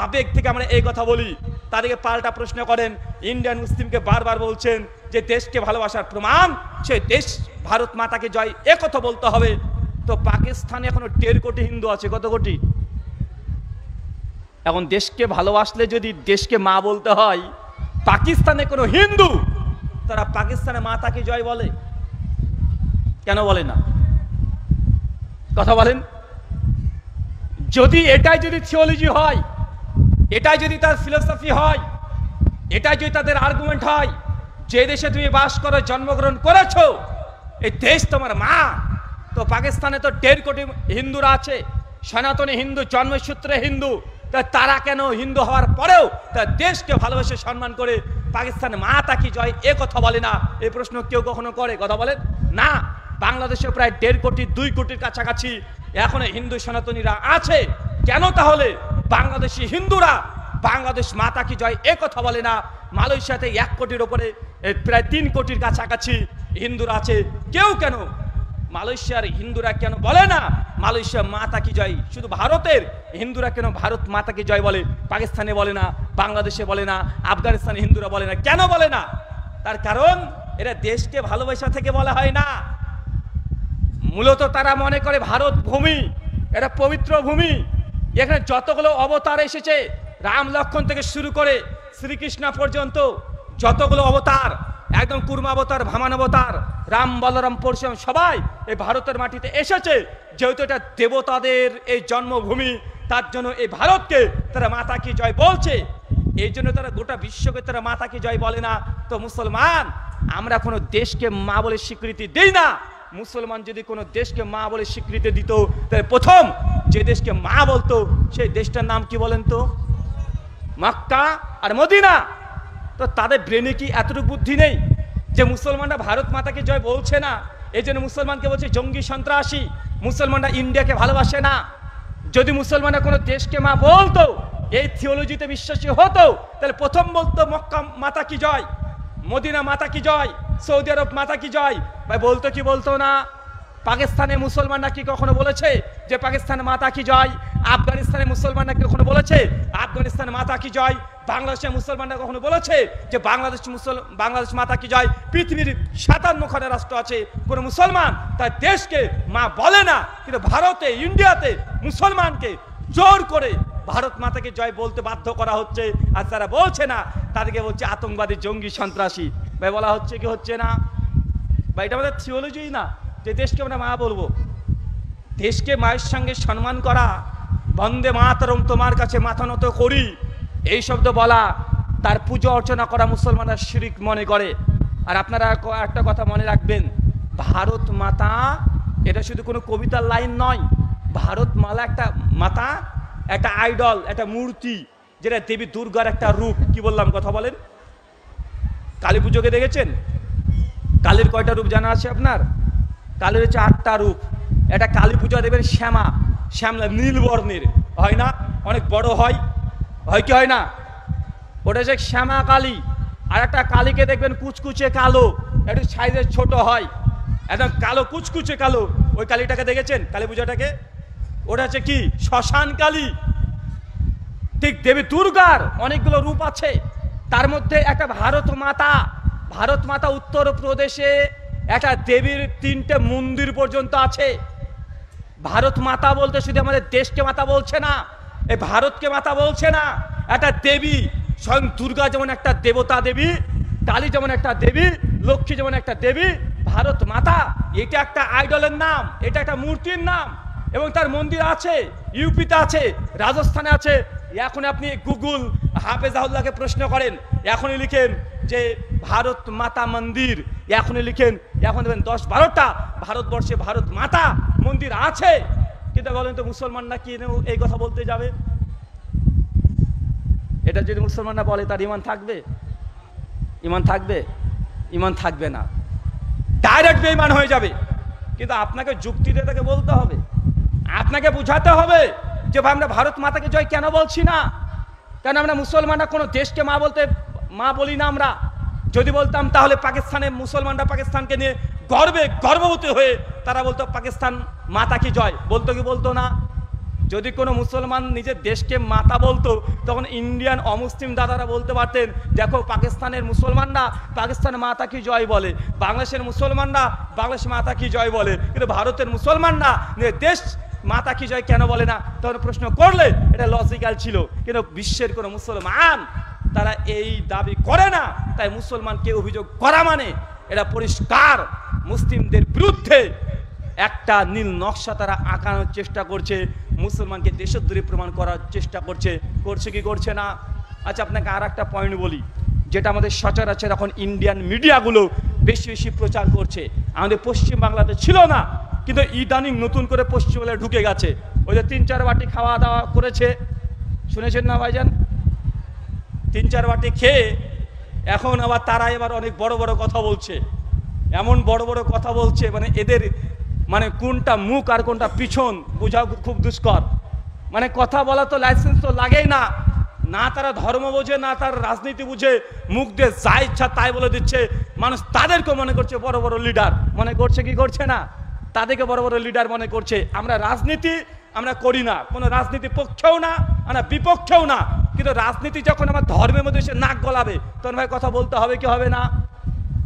আবেগ থেকে আমরা এই কথা বলি। তাদেরকে পাল্টা প্রশ্ন করেন, ইন্ডিয়ান মুসলিমকে বারবার বলছেন যে দেশকে ভালোবাসার প্রমাণ সেই দেশ ভারত মাতাকে জয়, এ কথা বলতে হবে। তো পাকিস্তানে এখনো 1.5 কোটি হিন্দু আছে। কত কোটি? এখন দেশকে ভালোবাসলে যদি দেশকে মা বলতে হয়, পাকিস্তানে কোনো হিন্দু তারা পাকিস্তানে মাতাকে জয় বলে কেন বলে না? কথা বলেন। যদি এটাই যদি থিওলজি হয়, এটাই যদি তার ফিলোসফি হয়, এটাই যদি তাদের আর্গুমেন্ট হয়, যে দেশে তুমি বাস করো, জন্মগ্রহণ করেছো, এই দেশ তোমার মা, তো পাকিস্তানে তো 1.5 কোটি হিন্দুরা আছে, সনাতনী হিন্দু, জন্মসূত্রে হিন্দু, তারা কেন হিন্দু হওয়ার পরেও তার দেশকে ভালোবেসে সম্মান করে পাকিস্তানে মাতা কি জয় এ কথা বলে না? এই প্রশ্ন কেউ কখনো করে? কথা বলেন না। বাংলাদেশে প্রায় 1.5 কোটি 2 কোটির কাছাকাছি এখনো হিন্দু সনাতনীরা আছে। কেন তাহলে বাংলাদেশি হিন্দুরা বাংলাদেশ মাতা কি জয় এ কথা বলে না? মালয়েশিয়াতে 1 কোটির ওপরে প্রায় 3 কোটির কাছাকাছি হিন্দুরা আছে, কেউ কেন মালয়েশিয়ার হিন্দুরা কেন বলে না মালয়েশিয়া মাতা কি জয়? শুধু ভারতের হিন্দুরা কেন ভারত মাতা কি জয় বলে, পাকিস্তানে বলে না, বাংলাদেশে বলে না, আফগানিস্তানে হিন্দুরা বলে না? কেন বলে না? তার কারণ এরা দেশকে ভালোবাসা থেকে বলা হয় না। মূলত তারা মনে করে ভারত ভূমি এটা পবিত্র ভূমি, এখানে যতগুলো অবতার এসেছে, রাম লক্ষ্মণ থেকে শুরু করে শ্রীকৃষ্ণ পর্যন্ত যতগুলো অবতার, একদম কুর্মা অবতার, ভামান অবতার, রাম বলরাম পরশুরাম সবাই এই ভারতের মাটিতে এসেছে। যেহেতু এটা দেবতাদের এই জন্মভূমি, তার জন্য এই ভারতকে তারা মাতা কি জয় বলছে, এই জন্য তারা গোটা বিশ্বকে তারা মাতা কি জয় বলে না। তো মুসলমান আমরা কোনো দেশকে মা বলে স্বীকৃতি দিই না। মুসলমান যদি কোনো দেশকে মা বলে স্বীকৃতি দিত, তাহলে প্রথম যে দেশকে মা বলতো সেই দেশটার নাম কি বলেন তো? মক্কা আর মদিনা। তো তাদের ব্রেনে কি এতটুকু বুদ্ধি নেই যে মুসলমানরা ভারত মাতাকে জয় বলছে না, এই জন্য মুসলমানকে বলছে জঙ্গি সন্ত্রাসী, মুসলমানরা ইন্ডিয়াকে ভালোবাসে না? যদি মুসলমানরা কোনো দেশকে মা বলতো, এই থিওলজিতে বিশ্বাসী হতো, তাহলে প্রথম বলতো মক্কা মাতা কি জয়, মদিনা মাতা কি জয়, সৌদি আরব মাতা কি জয়। ভাই বলতো কি বলতো না? পাকিস্তানে মুসলমানরা কি কখনো বলেছে যে পাকিস্তানে মাতা কি জয়? আফগানিস্তানে মুসলমানরা কি কখনো বলেছে আফগানিস্তানে মাতা কি জয়? বাংলাদেশের মুসলমানরা কখনো বলেছে যে বাংলাদেশ মাতা কি জয়? পৃথিবীর 57খানা রাষ্ট্র আছে, কোন মুসলমান তার দেশকে মা বলে না, কিন্তু ভারতে, ইন্ডিয়াতে মুসলমানকে জোর করে ভারত মাতাকে জয় বলতে বাধ্য করা হচ্ছে। আর তারা বলছে না, তাদেরকে বলছে আতঙ্কবাদী, জঙ্গি, সন্ত্রাসী। ভাই বলা হচ্ছে কি হচ্ছে না? বা এটা আমাদের থিওলজি না যে দেশকে আমরা মা বলবো। দেশকে মায়ের সঙ্গে সম্মান করা, বন্দে মাতরম তোমার কাছে মাথা নত করি, এই শব্দ বলা, তার পুজো অর্চনা করা মুসলমানরা শিরক মনে করে। আর আপনারা একটা কথা মনে রাখবেন, ভারত মাতা এটা শুধু কোনো কবিতার লাইন নয়। ভারত মালা একটা মাতা, একটা আইডল, একটা মূর্তি, যেটা দেবী দুর্গার একটা রূপ। কি বললাম, কথা বলেন? কালী পুজোকে দেখেছেন? কালীর কয়টা রূপ জানা আছে আপনার? কালীর হচ্ছে 8টা রূপ। একটা কালী পূজা দেবেন শ্যামলা নীল বর্ণের, হয় না? অনেক বড় হয় কি হয় না? ওটা হচ্ছে শ্যামা কালী। আর একটা কালীকে দেখবেন কুচকুচে কালো, একটু সাইজের ছোট হয়, একদম কালো, কুচকুচে কালো। ওই কালীটাকে দেখেছেন? কালী পূজাটাকে, ওটা হচ্ছে কি? শ্মশান কালী। ঠিক দেবী দুর্গার অনেকগুলো রূপ আছে, তার মধ্যে একটা ভারত মাতা উত্তরপ্রদেশে একটা দেবীর 3টে মন্দির পর্যন্ত আছে। ভারত মাতা বলতে শুধু আমাদের দেশকে মাতা বলছে না, এই ভারতকে মাতা বলছে না, একটা দেবী। স্বয়ং দুর্গা যেমন একটা দেবতা দেবী, কালী যেমন একটা দেবী, লক্ষ্মী যেমন একটা দেবী, ভারত মাতা এটা একটা আইডলের নাম, এটা একটা মূর্তির নাম। এবং তার মন্দির আছে, ইউপিতে আছে, রাজস্থানে আছে। এখন আপনি গুগল হাফেজাউল্লাহকে প্রশ্ন করেন, এখনই লিখেন যে ভারত মাতা মন্দির, এখনই লিখেন, এখন দেখবেন 10-12টা ভারতবর্ষে ভারত মাতা মন্দির আছে। কিন্তু বলেন তো মুসলমানরা কি এই কথা বলতে যাবে? এটা যদি মুসলমানরা বলে, তার ইমান থাকবে? ইমান থাকবে? ইমান থাকবে না, ডাইরেক্ট বেঈমান হয়ে যাবে। কিন্তু আপনাকে যুক্তি দিয়ে তাকে বলতে হবে, আপনাকে বুঝাতে হবে যে ভাই আমরা ভারত মাতাকে জয় কেন বলছি না, কেন আমরা মুসলমানরা কোনো দেশকে মা বলি না। আমরা যদি বলতাম তাহলে পাকিস্তানের মুসলমানরা পাকিস্তানকে নিয়ে গর্ববতী হয়ে তারা বলতো পাকিস্তান মাতা কি জয়, বলতো কি বলতো না? যদি কোনো মুসলমান নিজের দেশকে মাতা বলতো, তখন ইন্ডিয়ান অমুসলিম দাদারা বলতে পারতেন, দেখো পাকিস্তানের মুসলমানরা পাকিস্তানের মাতা কি জয় বলে, বাংলাদেশের মুসলমানরা বাংলাদেশ মাতা কি জয় বলে, কিন্তু ভারতের মুসলমানরা নিজের দেশ মাতা কি জয় কেন বলে না? তখন প্রশ্ন করলে এটা লজিক্যাল ছিল। কিন্তু বিশ্বের কোনো মুসলমান তারা এই দাবি করে না, তাই মুসলমানকে অভিযোগ করা মানে এটা পরিষ্কার মুসলিমদের বিরুদ্ধে একটা নীল নকশা তারা আঁকানোর চেষ্টা করছে, মুসলমানকে দেশদ্রোহী প্রমাণ করার চেষ্টা করছে কি করছে না? আচ্ছা, আপনাকে আর একটা পয়েন্ট বলি, যেটা আমাদের সচরাচর এখন ইন্ডিয়ান মিডিয়াগুলো বেশি বেশি প্রচার করছে, আমাদের পশ্চিম বাংলাতে ছিল না, কিন্তু ইদানিং নতুন করে পশ্চিমবাংলায় ঢুকে গেছে। ওই যে 3-4 বাটি খাওয়া দাওয়া করেছে, শুনেছেন না ভাইজান? 3-4 বাটি খেয়ে এখন আবার তারা এবার অনেক বড় বড় কথা বলছে, এমন বড় বড় কথা বলছে, মানে এদের মানে কোনটা মুখ আর কোনটা পিছন বোঝা খুব দুষ্কর। মানে কথা বলা তো লাইসেন্স তো লাগেই না, না তারা ধর্ম বোঝে, না তার রাজনীতি বুঝে, মুখ দিয়ে যা ইচ্ছা তাই বলে দিচ্ছে। মানুষ তাদেরকে মনে করছে বড় বড় লিডার, মনে করছে কি করছে না? তাদেরকে বড় বড় লিডার মনে করছে। আমরা রাজনীতি আমরা করি না, কোনো রাজনীতি পক্ষেও না, আমরা বিপক্ষেও না, কিন্তু রাজনীতি যখন আমার ধর্মের মধ্যে এসে নাক গলাবে, তখন ভাই কথা বলতে হবে কি হবে না?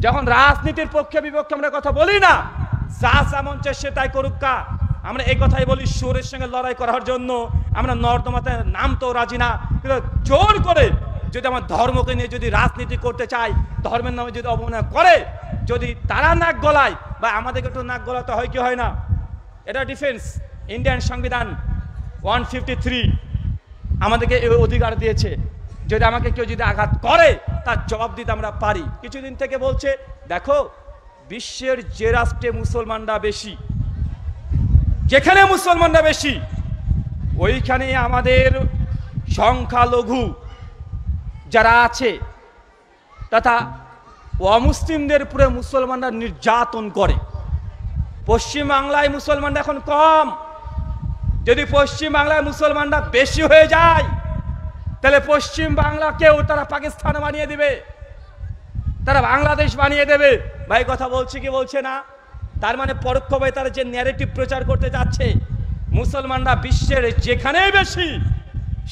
যখন রাজনীতির পক্ষে বিপক্ষে আমরা কথা বলি না, যা মন চায় সে তাই করুক কা, আমরা এই কথাই বলি সুরের সঙ্গে লড়াই করার জন্য। আমরা নর্দমাতে নাম তো রাজি না, কিন্তু জোর করে যদি আমার ধর্মকে নিয়ে যদি রাজনীতি করতে চাই, ধর্মের নামে যদি অবমাননা করে, যদি তারা নাক গলায় বা আমাদেরকে একটু নাক গলাতে হয় কি হয় না? এটা ডিফেন্স, ইন্ডিয়ান সংবিধান 153 আমাদেরকে এই অধিকার দিয়েছে, যদি আমাকে কেউ যদি আঘাত করে তার জবাব দিতে আমরা পারি। কিছুদিন থেকে বলছে, দেখো বিশ্বের যে রাষ্ট্রে মুসলমানরা বেশি, যেখানে মুসলমানরা বেশি, ওইখানে আমাদের সংখ্যালঘু যারা আছে তথা অমুসলিমদের উপরে মুসলমানরা নির্যাতন করে। পশ্চিম বাংলায় মুসলমানরা এখন কম, যদি পশ্চিম বাংলায় মুসলমানরা বেশি হয়ে যায়, তাহলে পশ্চিম বাংলাকেও তারা পাকিস্তান বানিয়ে দিবে, তারা বাংলাদেশ বানিয়ে দেবে। ভাই কথা বলছে কি বলছে না? তার মানে পরোক্ষভাবে তারা যে ন্যারেটিভ প্রচার করতে যাচ্ছে, মুসলমানরা বিশ্বের যেখানেই বেশি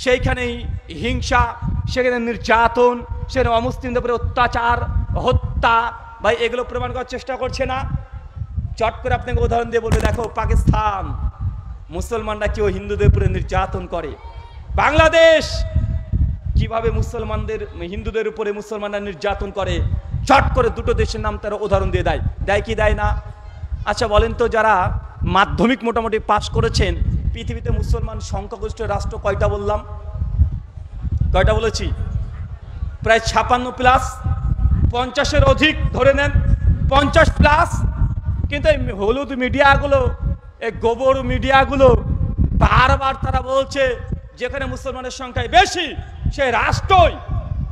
সেইখানেই হিংসা, সেখানে নির্যাতন, সেখানে অমুসলিমদের উপরে অত্যাচার, হত্যা, ভাই এগুলো প্রমাণ করার চেষ্টা করছে না? চট করে আপনাকে উদাহরণ দিয়ে বলে দেখো, পাকিস্তান মুসলমানরা কেউ হিন্দুদের উপরে নির্যাতন করে, বাংলাদেশ কিভাবে হিন্দুদের উপরে মুসলমানরা নির্যাতন করে, চট করে দুটো দেশের নাম তারা উদাহরণ দিয়ে দেয়। দেয় কি দেয় না? আচ্ছা বলেন তো, যারা মাধ্যমিক মোটামুটি পাস করেছেন, পৃথিবীতে মুসলমান সংখ্যাগরিষ্ঠ রাষ্ট্র কয়টা বললাম? কয়টা বলেছি? প্রায় 56+, 50-এর অধিক ধরে নেন, 50+। কিন্তু এই হলুদ মিডিয়াগুলো, এই গোবর মিডিয়াগুলো বারবার তারা বলছে যেখানে মুসলমানের সংখ্যায় বেশি সেই রাষ্ট্রই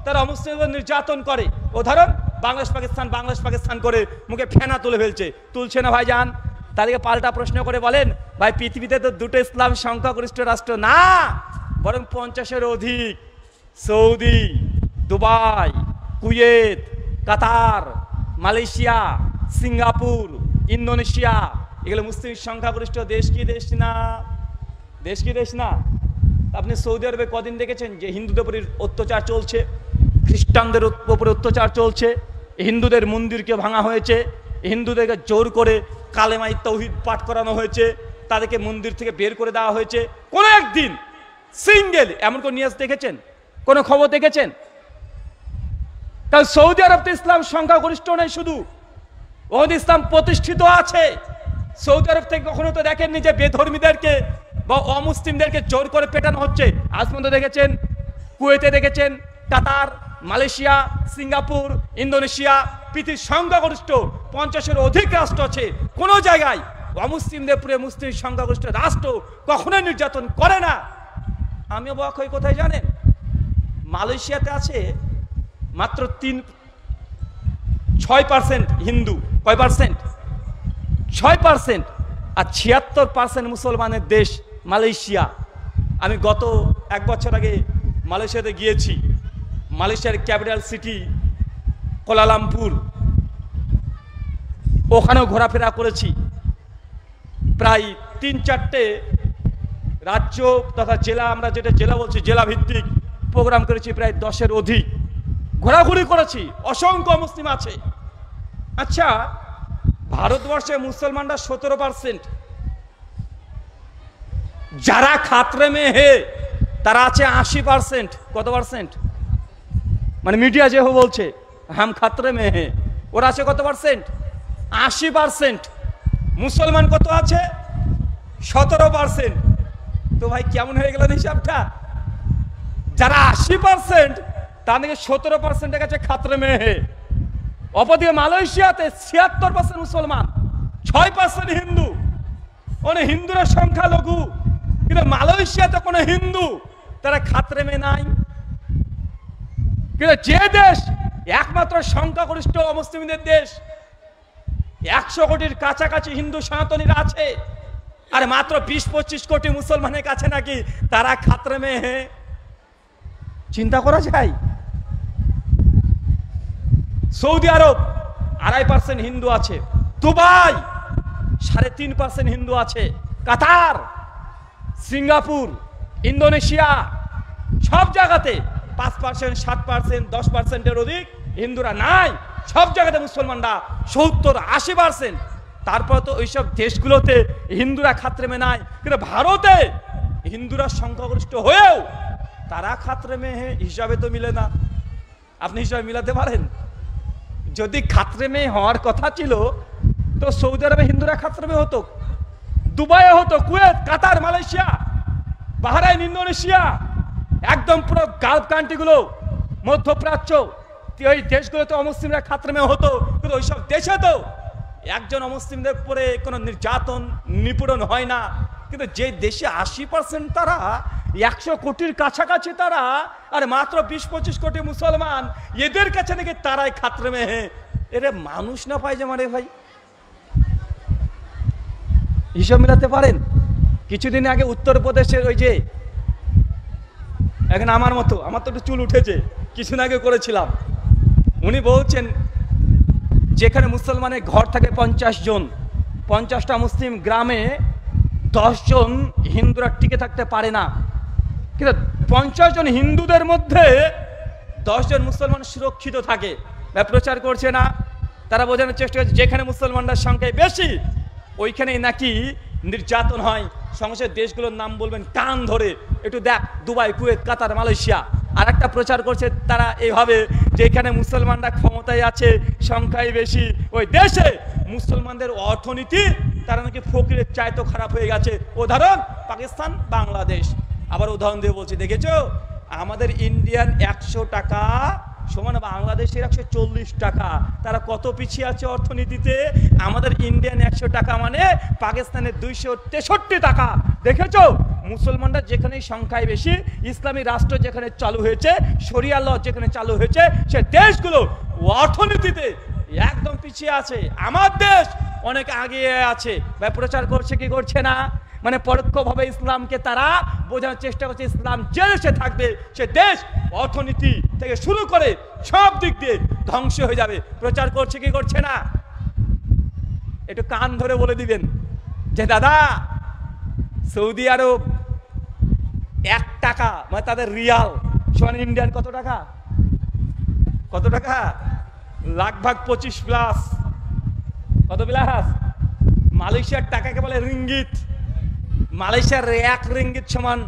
তারা অমুসলিমদের নির্যাতন করে। উদাহরণ বাংলাদেশ পাকিস্তান, বাংলাদেশ পাকিস্তান করে মুখে ফেনা তুলে ফেলছে, তুলছে না ভাইজান? তাদেরকে পাল্টা প্রশ্ন করে বলেন, ভাই পৃথিবীতে তো দুটো ইসলাম সংখ্যাগরিষ্ঠ রাষ্ট্র না, বরং 50-এর অধিক। সৌদি, দুবাই, কুয়েত, কাতার, মালয়েশিয়া, সিঙ্গাপুর, ইন্দোনেশিয়া, এগুলো মুসলিম সংখ্যাগরিষ্ঠ দেশ কি দেশ না? দেশ কি দেশ না? আপনি সৌদি আরবে কদিন দেখেছেন যে হিন্দুদের উপরে অত্যাচার চলছে, খ্রিস্টানদের উপরে অত্যাচার চলছে, হিন্দুদের মন্দিরকে ভাঙা হয়েছে, হিন্দুদেরকে জোর করে কালেমাই তাওহীদ পাঠ করানো হয়েছে, তাদেরকে মন্দির থেকে বের করে দেওয়া হয়েছে? কোনো একদিন সিঙ্গেল এমন কোন নিউজ দেখেছেন? কোন খবর দেখেছেন? কারণ সৌদি আরব তো ইসলাম সংখ্যাগরিষ্ঠ নয়, শুধু ওদের ইসলাম প্রতিষ্ঠিত আছে। সৌদি আরব থেকে কখনো তো দেখেননি যে বেধর্মীদেরকে বা অমুসলিমদেরকে জোর করে পেটানো হচ্ছে। আজ পর্যন্ত দেখেছেন? কুয়েতে দেখেছেন, কাতার, মালয়েশিয়া, সিঙ্গাপুর, ইন্দোনেশিয়া, পৃথিবীর সংখ্যাগরিষ্ঠ 50-এর অধিক রাষ্ট্র আছে, কোনো জায়গায় অমুসলিমদের উপরে মুসলিম সংখ্যাগরিষ্ঠ রাষ্ট্র কখনোই নির্যাতন করে না। আমি অবাক হই, কোথায় জানেন? মালয়েশিয়াতে আছে মাত্র 6% হিন্দু। কয় পার্সেন্ট? 6%। আর 76% মুসলমানের দেশ মালয়েশিয়া। আমি গত 1 বছর আগে মালয়েশিয়াতে গিয়েছি। মালয়েশিয়ার ক্যাপিটাল সিটি কোলালামপুর, ওখানেও ঘোরাফেরা করেছি। প্রায় 3-4টে রাজ্য তথা জেলা, আমরা যেটা জেলা বলছি জেলা ভিত্তিক প্রোগ্রাম করেছি, প্রায় 10-এর অধিক ঘোরাঘুরি করেছি। অসংখ্য মুসলিম আছে। আচ্ছা, ভারতবর্ষে মুসলমানরা 17%, যারা খাতরে মে হে তারা আছে 80%। কত পার্সেন্ট? মানে মিডিয়া যে বলছে হাম খাতরে মে হে, ওরা আছে কত পার্সেন্ট? 80%। মুসলমান কত আছে? 17%। তো ভাই কেমন হয়ে গেল হিসাবটা? যারা 80%, তাদেরকে 17%-এর কাছে খাতরে মে হে। অপরদিকে মালয়েশিয়াতে 76% মুসলমান, 6% হিন্দু। মানে হিন্দুরা সংখ্যালঘু, কিন্তু মালয়েশিয়াতে কোনো হিন্দু তারা খাতরে মে নাই। কিন্তু যে দেশ একমাত্র সংখ্যাগরিষ্ঠ অমুসলিমদের দেশ, 100 কোটির কাছাকাছি হিন্দু সনাতনীরা আছে, আর মাত্র 20-25 কোটি মুসলমানের কাছে নাকি তারা খাতরে মে হে। চিন্তা করা যায়? সৌদি আরব 2.5% হিন্দু আছে, দুবাই 3.5% হিন্দু আছে, কাতার, সিঙ্গাপুর, ইন্দোনেশিয়া, সব জায়গাতে 5%, 7%, 10%-এর অধিক হিন্দুরা নাই। সব জায়গাতে মুসলমানরা 70-80%। তারপর তো ওইসব দেশগুলোতে হিন্দুরা খাতরে মে নাই, কিন্তু ভারতে হিন্দুরা সংখ্যাগরিষ্ঠ হয়েও তারা খাতরে মে হিসাবে তো মিলে না। আপনি হিসাবে মিলাতে পারেন? যদি খাতরে মে হওয়ার কথা ছিল তো সৌদি আরবে হিন্দুরা খাতরে মে হতো, দুবাইয়ে হতো, কুয়েত, কাতার, মালয়েশিয়া, বাহরাইন, ইন্দোনেশিয়া, একদম পুরো গালফ কান্ট্রিগুলো, মধ্যপ্রাচ্য, ওই দেশগুলোতে অমুসলিমরা খাতরে মে হতো। কিন্তু ওইসব দেশে তো একজন অমুসলিমদের উপরে কোনো নির্যাতন নিপীড়ন হয় না। কিন্তু যে দেশে 80% তারা, 100 কোটির কাছাকাছি তারা, আর মাত্র 20-25 কোটি মুসলমান, এদের কাছে নাকি তারাই খাতরে মে হে। এরে মানুষ না পাই যে মানে ভাই, হিসাব মিলাতে পারেন? কিছুদিন আগে উত্তরপ্রদেশের ওই যে, এখন আমার মতো, আমার তো একটু চুল উঠেছে, কিছুদিন আগে করেছিলাম, উনি বলছেন যেখানে মুসলমানের ঘর থাকে 50 জন, 50টা মুসলিম গ্রামে 10 জন হিন্দুরা টিকে থাকতে পারে না। কিন্তু 50 জন হিন্দুদের মধ্যে 10 জন মুসলমান সুরক্ষিত থাকে, প্রচার করছে না। তারা বোঝানোর চেষ্টা করছে যেখানে মুসলমানদের সংখ্যায় বেশি ওইখানেই নাকি নির্যাতন হয়। সংসদের দেশগুলোর নাম বলবেন কান ধরে, একটু দেখ, দুবাই, কুয়েত, কাতার, মালয়েশিয়া। আর একটা প্রচার করছে তারা এইভাবে, যেখানে মুসলমানরা ক্ষমতায় আছে, সংখ্যায় বেশি, ওই দেশে মুসলমানদের অর্থনীতি তারা নাকি ফকিরের চাইতেও খারাপ হয়ে গেছে। উদাহরণ পাকিস্তান, বাংলাদেশ। আবার উদাহরণ দিয়ে বলছি, দেখেছো আমাদের ইন্ডিয়ান 100 টাকা সমান বাংলাদেশের 140 টাকা। তারা কত পিছিয়ে আছে অর্থনীতিতে? আমাদের ইন্ডিয়ান 100 টাকা মানে পাকিস্তানের 263 টাকা। দেখেছো মুসলমানরা যেখানে সংখ্যায় বেশি, ইসলামী রাষ্ট্র যেখানে চালু হয়েছে, শরিয়া ল যেখানে চালু হয়েছে, সে দেশগুলো অর্থনীতিতে একদম পিছিয়ে আছে। আমার দেশ অনেক আগিয়ে আছে। প্রচার করছে কি করছে না? মানে পরোক্ষভাবে ইসলামকে তারা বোঝানোর চেষ্টা করছে ইসলাম যে দেশে থাকবে সে দেশ অর্থনীতি থেকে শুরু করে সব দিক দিয়ে ধ্বংস হয়ে যাবে। প্রচার করছে কি করছে না? একটু কান ধরে বলে দিবেন যে দাদা, সৌদি আরব 1 টাকা মানে তাদের রিয়াল সমান ইন্ডিয়ান কত টাকা? কত টাকা? লাখ 25 প্লাস। কত প্লাস? মালয়েশিয়ার টাকাকে বলে রিঙ্গিত। মালয়েশিয়ার 1 রিঙ্গিত সমান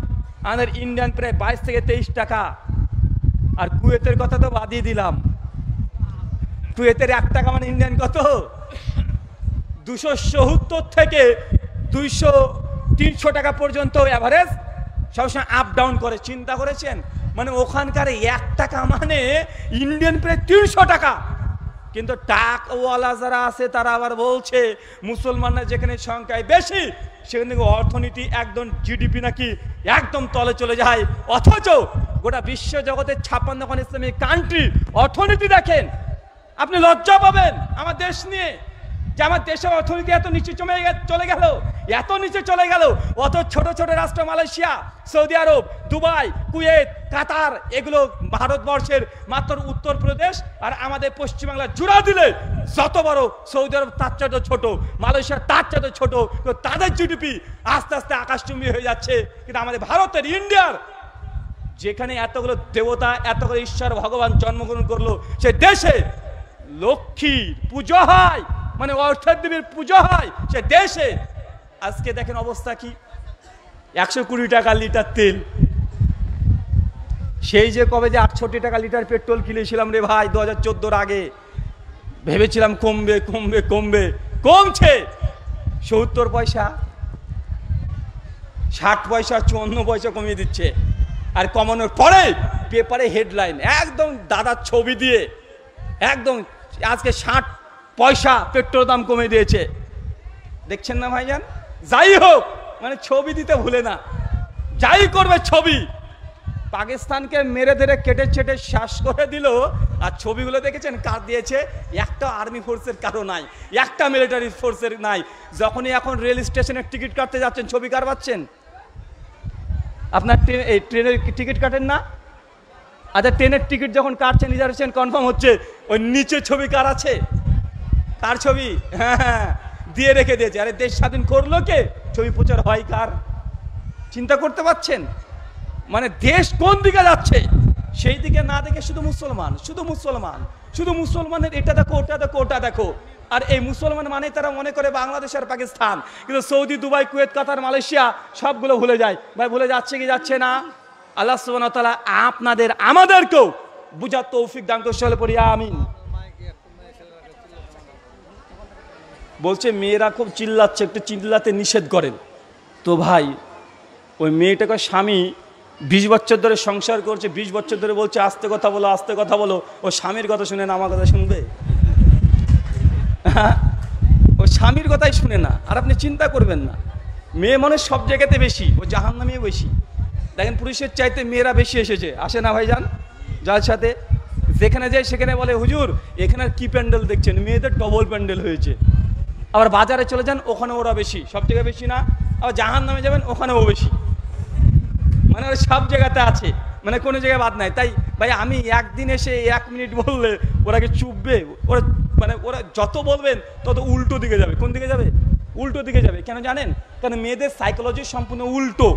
আমাদের ইন্ডিয়ান প্রায় 22 থেকে 23 টাকা। আর কুয়েতের কথা তো বাদিয়ে দিলাম। কুয়েতের 1 টাকা মানে ইন্ডিয়ান কত? 270 থেকে 200-300 টাকা পর্যন্ত এভারেজ সবসময় আপ ডাউন করে। চিন্তা করেছেন? মানে ওখানকার 1 টাকা মানে ইন্ডিয়ান প্রায় 300 টাকা। কিন্তু টাকওয়ালা যারা আছে তারা আবার বলছে মুসলমানরা যেখানে সংখ্যায় বেশি সেখানে অর্থনীতি একদম জিডিপি নাকি একদম তলে চলে যায়। অথচ গোটা বিশ্ব জগতের 56খন ইসলামিক কান্ট্রি অর্থনীতি দেখেন, আপনি লজ্জা পাবেন আমার দেশ নিয়ে, যে আমার দেশের অর্থনীতি এত নিচে চলে গেল, এত নিচে চলে গেল। অত ছোট ছোট রাষ্ট্র মালয়েশিয়া, সৌদি আরব, দুবাই, কুয়েত, কাতার, এগুলো ভারতবর্ষের মাত্র উত্তরপ্রদেশ আর আমাদের পশ্চিমবাংলা জুড়া দিলে যত বড় সৌদি আরব তার চাইতে ছোট, মালয়েশিয়া তার চাইতে ছোট। তাদের জিডিপি আস্তে আস্তে আকাশচুম্বী হয়ে যাচ্ছে। কিন্তু আমাদের ভারতের, ইন্ডিয়ার যেখানে এতগুলো দেবতা, এতগুলো ঈশ্বর ভগবান জন্মগ্রহণ করলো, সে দেশে লক্ষ্মীর পুজো হয়, মানে অর্থের দেবীর পুজো হয় সে দেশে। আজকে দেখেন অবস্থা কি, 120 টাকা লিটার তেল। সেই যে কবে যে 68 টাকা লিটার পেট্রোল কিনেছিলাম রে ভাই 2014-র আগে, ভেবেছিলাম কমবে কমবে কমবে, কমছে 70 পয়সা, 60 পয়সা, 54 পয়সা কমিয়ে দিচ্ছে। আর কমানোর পরে পেপারে হেডলাইন একদম দাদার ছবি দিয়ে একদম আজকে 60 পয়সা পেট্রোল দাম কমে দিয়েছে। দেখছেন না ভাইজান? যাই হোক, মানে ছবি দিতে ভুলে না, যাই করবে ছবি। পাকিস্তানকে মেরে ধরে কেটে ছেটে শ্বাস করে দিল। আর ছবিগুলো দেখেছেন কার দিয়েছে? একটা আর্মি ফোর্সের কারো নাই, একটা মিলিটারি ফোর্সের নাই। যখনই এখন রেল স্টেশনের টিকিট কাটতে যাচ্ছেন ছবি কার পাচ্ছেন? আপনার ট্রেনের টিকিট কাটেন না? আচ্ছা, ট্রেনের টিকিট যখন কাটছেন, রিজার্ভেশন কনফার্ম হচ্ছে, ওই নিচে ছবি কার আছে? কার ছবি? হ্যাঁ, দিয়ে রেখে দিয়েছে। আরে দেশ স্বাধীন করলো কে? ছবি প্রচার হয় কার? চিন্তা করতে পারছেন? মানে দেশ কোন দিকে যাচ্ছে সেই দিকে না দেখে শুধু মুসলমান, শুধু মুসলমান, শুধু মুসলমানের এটা দেখো, ওটা দেখো, ওটা দেখো। আর এই মুসলমান মানে তারা মনে করে বাংলাদেশ আর পাকিস্তান, কিন্তু সৌদি, দুবাই, কুয়েত, কাতার, মালয়েশিয়া সবগুলো ভুলে যায়। ভাই ভুলে যাচ্ছে কি যাচ্ছে না? আল্লাহ সুবহানাহু ওয়া তাআলা আপনাদের আমাদেরকেও বুঝার তৌফিক দান করতে হলে পড়ি আমিন। বলছে মেয়েরা খুব চিল্লাচ্ছে, একটু চিল্লাতে নিষেধ করেন। তো ভাই ওই মেয়েটাকে স্বামী 20 বছর ধরে সংসার করছে, 20 বছর ধরে বলছে আস্তে কথা বলো, আস্তে কথা বলো। ও স্বামীর কথা শুনে না আমার কথা শুনবে? ও স্বামীর কথাই শুনে না। আর আপনি চিন্তা করবেন না, মেয়ে মানুষ সব জায়গাতে বেশি, ও জাহান্নামেও বেশি। দেখেন পুরুষের চাইতে মেয়েরা বেশি এসেছে, আসে না ভাইজান? যার সাথে যেখানে যায় সেখানে বলে হুজুর এখানে কি প্যান্ডেল দেখছেন, মেয়েদের ডবল প্যান্ডেল হয়েছে। আবার বাজারে চলে যান, ওখানে ওরা বেশি, সব জায়গায় বেশি না। আবার জাহান্নামে যাবেন, ওখানেও বেশি। মানে ওরা সব জায়গাতে আছে, মানে কোনো জায়গায় বাদ নাই। তাই ভাই আমি একদিন এসে 1 মিনিট বললে ওরা কি চুপবে? ওরা মানে ওরা যত বলবেন তত উল্টো দিকে যাবে। কোন দিকে যাবে? উল্টো দিকে যাবে। কেন জানেন? কারণ মেয়েদের সাইকোলজি সম্পূর্ণ উল্টো।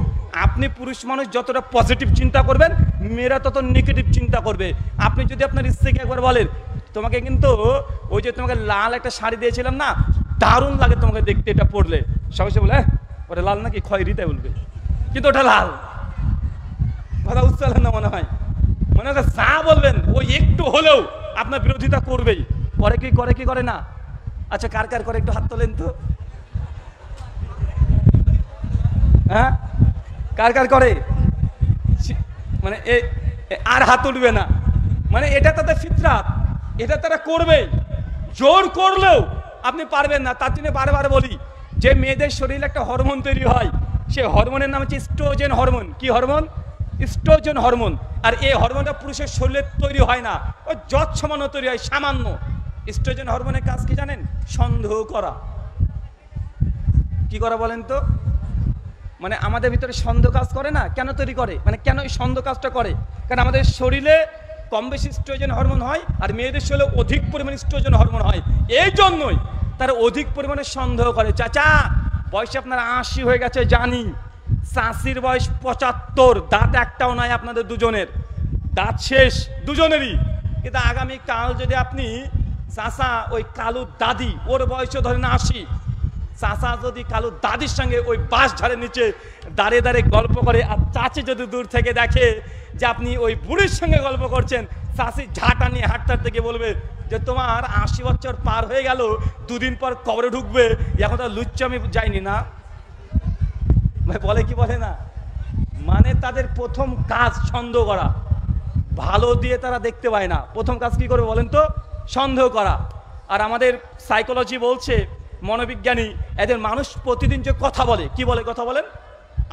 আপনি পুরুষ মানুষ যতটা পজিটিভ চিন্তা করবেন, মেয়েরা তত নেগেটিভ চিন্তা করবে। আপনি যদি আপনার স্ত্রীকে একবার বলেন, তোমাকে কিন্তু ওই যে তোমাকে লাল একটা শাড়ি দিয়েছিলাম না, দারুণ লাগে তোমাকে দেখতে এটা পরলে, সবাই বলে হ্যাঁ ওটা লাল নাকি, খয়েরি, তাই বলবে, কিন্তু ওটা লাল। কথা বুঝতে পারলেন না? মনে হয় যা বলবেন ওই একটু হলেও আপনার বিরোধিতা করবেই। করে কি করে না? আচ্ছা, কার কার করে একটু হাত তোলেন তো। হ্যাঁ, কার কার করে? মানে আর হাত উঠবে না, মানে এটা তাদের ফিতরাত, এটা তারা করবে। জোর করলেও আপনি পারবেন না। তার জন্য বারবার বলি যে মেয়েদের শরীরে একটা হরমোন তৈরি হয়, সে হরমোনের নাম হচ্ছে ইস্ট্রোজেন হরমোন। কি হরমোন? Oestrogen hormone. আর এই হরমোনটা পুরুষের শরীরে তৈরি হয় না, ও যত সামান্য তৈরি হয়, সামান্য। ইস্ট্রোজেন হরমোনের কাজ কি জানেন? সন্দেহ করা। কি করা বলেন তো? মানে আমাদের ভিতরে সন্দেহ কাজ করে না, কেন তৈরি করে? মানে কেন এই সন্দেহ কাজটা করে? কারণ আমাদের শরীরে কম বেশি ইস্ট্রোজেন হরমোন হয়, আর মেয়েদের শরীরে অধিক পরিমাণে ইস্ট্রোজেন হরমোন হয়। এই জন্যই তারা অধিক পরিমাণে সন্দেহ করে। চাচা বয়স আপনার 80 হয়ে গেছে জানি, চাষির বয়স 75, দাঁত একটাও নাই আপনাদের দুজনের, দাঁত শেষ দুজনেরই। কিন্তু আগামী কাল যদি আপনি চাচা ওই কালু দাদি, ওর বয়সও ধরেন 80, চাচা যদি কালু দাদির সঙ্গে ওই বাঁশ ঝাড়ের নিচে দাঁড়িয়ে দাঁড়িয়ে গল্প করে, আর চাচি যদি দূর থেকে দেখে যে আপনি ওই বুড়ির সঙ্গে গল্প করছেন, চাচি ঝাঁটা নিয়ে হাঁটতে হাঁটতে গিয়ে বলবে যে তোমার 80 বছর পার হয়ে গেল, দুদিন পর কবরে ঢুকবে, এখন তো লুচ্চ আমি যাইনি না। বলে কি বলে না? মানে তাদের প্রথম কাজ সন্দেহ করা, ভালো দিয়ে তারা দেখতে পায় না। প্রথম কাজ কি করবে বলেন তো? সন্দেহ করা। আর আমাদের সাইকোলজি বলছে, মনোবিজ্ঞানী, এদের মানুষ প্রতিদিন যে কথা বলে, কি বলে কথা বলেন?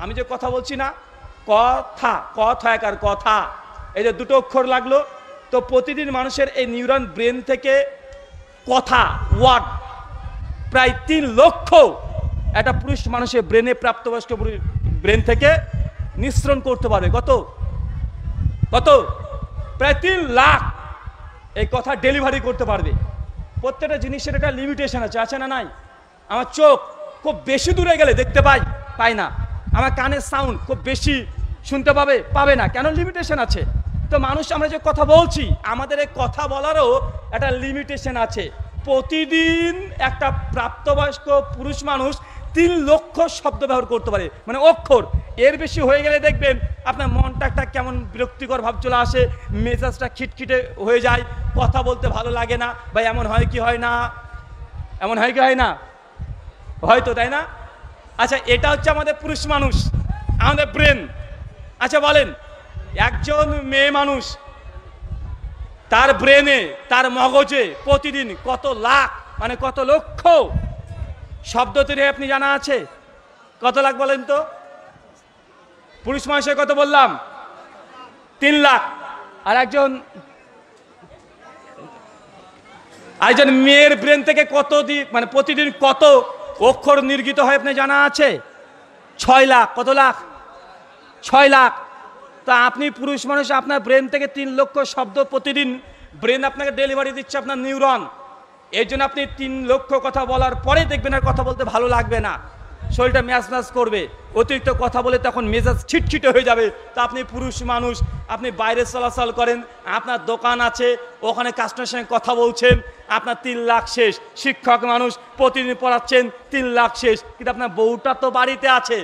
আমি যে কথা বলছি না, কথা, এই যে দুটো অক্ষর লাগলো, তো প্রতিদিন মানুষের এই নিউরন ব্রেন থেকে কথা, ওয়ার্ড প্রায় 3 লক্ষ একটা পুরুষ মানুষের ব্রেনে, প্রাপ্তবয়স্ক ব্রেন থেকে নিঃসরণ করতে পারবে। কত? প্রায় 3 লাখ এই কথা ডেলিভারি করতে পারবে। প্রত্যেকটা জিনিসের একটা লিমিটেশন আছে না নাই? আমার চোখ খুব বেশি দূরে গেলে দেখতে পাই না, আমার কানের সাউন্ড খুব বেশি শুনতে পাবে না, কেন? লিমিটেশন আছে। তো মানুষ আমরা যে কথা বলছি, আমাদের এই কথা বলারও একটা লিমিটেশন আছে। প্রতিদিন একটা প্রাপ্তবয়স্ক পুরুষ মানুষ 3 লক্ষ শব্দ ব্যবহার করতে পারে, মানে অক্ষর। এর বেশি হয়ে গেলে দেখবেন আপনার মনটা একটা কেমন বিরক্তিকর ভাব চলে আসে, মেজাজটা খিটখিটে হয়ে যায়, কথা বলতে ভালো লাগে না। ভাই এমন হয় কি হয় না? এমন হয় কি হয় না? হয়তো, তাই না? আচ্ছা, এটা হচ্ছে আমাদের পুরুষ মানুষ, আমাদের ব্রেন। আচ্ছা বলেন, একজন মেয়ে মানুষ, তার ব্রেনে, তার মগজে প্রতিদিন কত লাখ, মানে কত লক্ষ শব্দ তৈরি হয় আপনি জানা আছে? কত লাখ বলেন তো? পুরুষ মানুষের কত বললাম? 3 লাখ। আর একজন মেয়ের ব্রেন থেকে মানে প্রতিদিন কত অক্ষর নির্গিত হয় আপনি জানা আছে? 6 লাখ। কত লাখ? 6 লাখ। তা আপনি পুরুষ মানুষ, আপনার ব্রেন থেকে 3 লক্ষ শব্দ প্রতিদিন ব্রেন আপনাকে ডেলিভারি দিচ্ছে, আপনার নিউরন। এই জন্য আপনি 3 লক্ষ কথা বলার পরে দেখবেন আর কথা বলতে ভালো লাগবে না, শরীরটা ম্যাচ করবে। অতিরিক্ত কথা বলে তখন মেজাজ ছিটছিটে হয়ে যাবে। তা আপনি পুরুষ মানুষ, আপনি বাইরে চলাচল করেন, আপনার দোকান আছে, ওখানে কাস্টমারের সঙ্গে কথা বলছেন, আপনার 3 লাখ শেষ। শিক্ষক মানুষ, প্রতিদিন পড়াচ্ছেন, 3 লাখ শেষ। কিন্তু আপনার বউটা তো বাড়িতে আছে,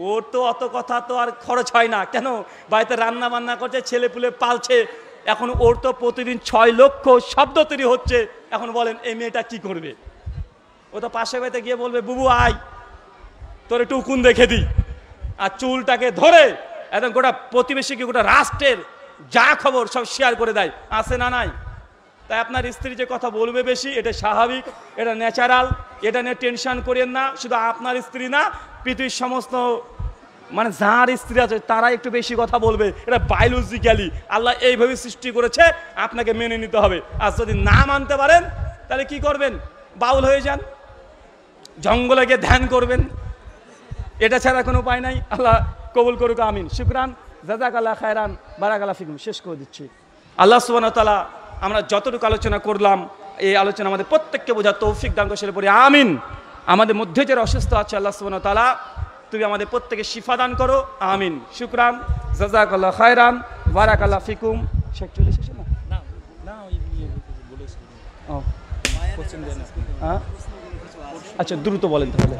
ওর তো অত কথা তো আর খরচ হয় না, কেন? বাড়িতে রান্না বান্না করছে, ছেলে পুলে পালছে, এখন ওর তো প্রতিদিন 6 লক্ষ শব্দ তৈরি হচ্ছে। এখন বলেন এই মেয়েটা কি করবে? ও তো পাশে বাড়িতে গিয়ে বলবে, বুবু আয় তোর একটু উকুন দেখে দিই, আর চুলটাকে ধরে একদম গোটা প্রতিবেশীকে, গোটা রাষ্ট্রের যা খবর সব শেয়ার করে দেয়, আছে না নাই? তাই আপনার স্ত্রী যে কথা বলবে বেশি, এটা স্বাভাবিক, এটা ন্যাচারাল, এটা নিয়ে টেনশন করেন না। শুধু আপনার স্ত্রী না, পৃথিবীর সমস্ত মানে যার স্ত্রী আছে তারা একটু বেশি কথা বলবে, এটা বায়োলজিক্যালি আল্লাহ এইভাবে সৃষ্টি করেছে, আপনাকে মেনে নিতে হবে। আর যদি না মানতে পারেন তাহলে কি করবেন? বাউল হয়ে যান, জঙ্গলে গিয়ে ধ্যান করবেন, এটা ছাড়া কোনো উপায় নাই। আল্লাহ কবুল করুক, আমিন। শুকরান, জাযাকাল্লাহ খায়রান, বারাকাল্লাহ ফিকুম। শেষ করে দিচ্ছি। আল্লাহ সুবহানাহু ওয়া তাআলা আমরা যতটুকু আলোচনা করলাম, এই আলোচনা আমাদের প্রত্যেককে বোঝার তৌফিক দান করে পড়ি, আমিন। আমাদের মধ্যে যারা অসুস্থ আছে, আল্লাহ সুবহানাহু ওয়া তাআলা তুমি আমাদের প্রত্যেকে শিফা দান করো, আমিন। শুকরান, জাযাকাল্লাহ খায়রান, বারাকাল্লাহ ফিকুম। শেখ চলে এসেছে না? আচ্ছা দ্রুত বলেন তাহলে।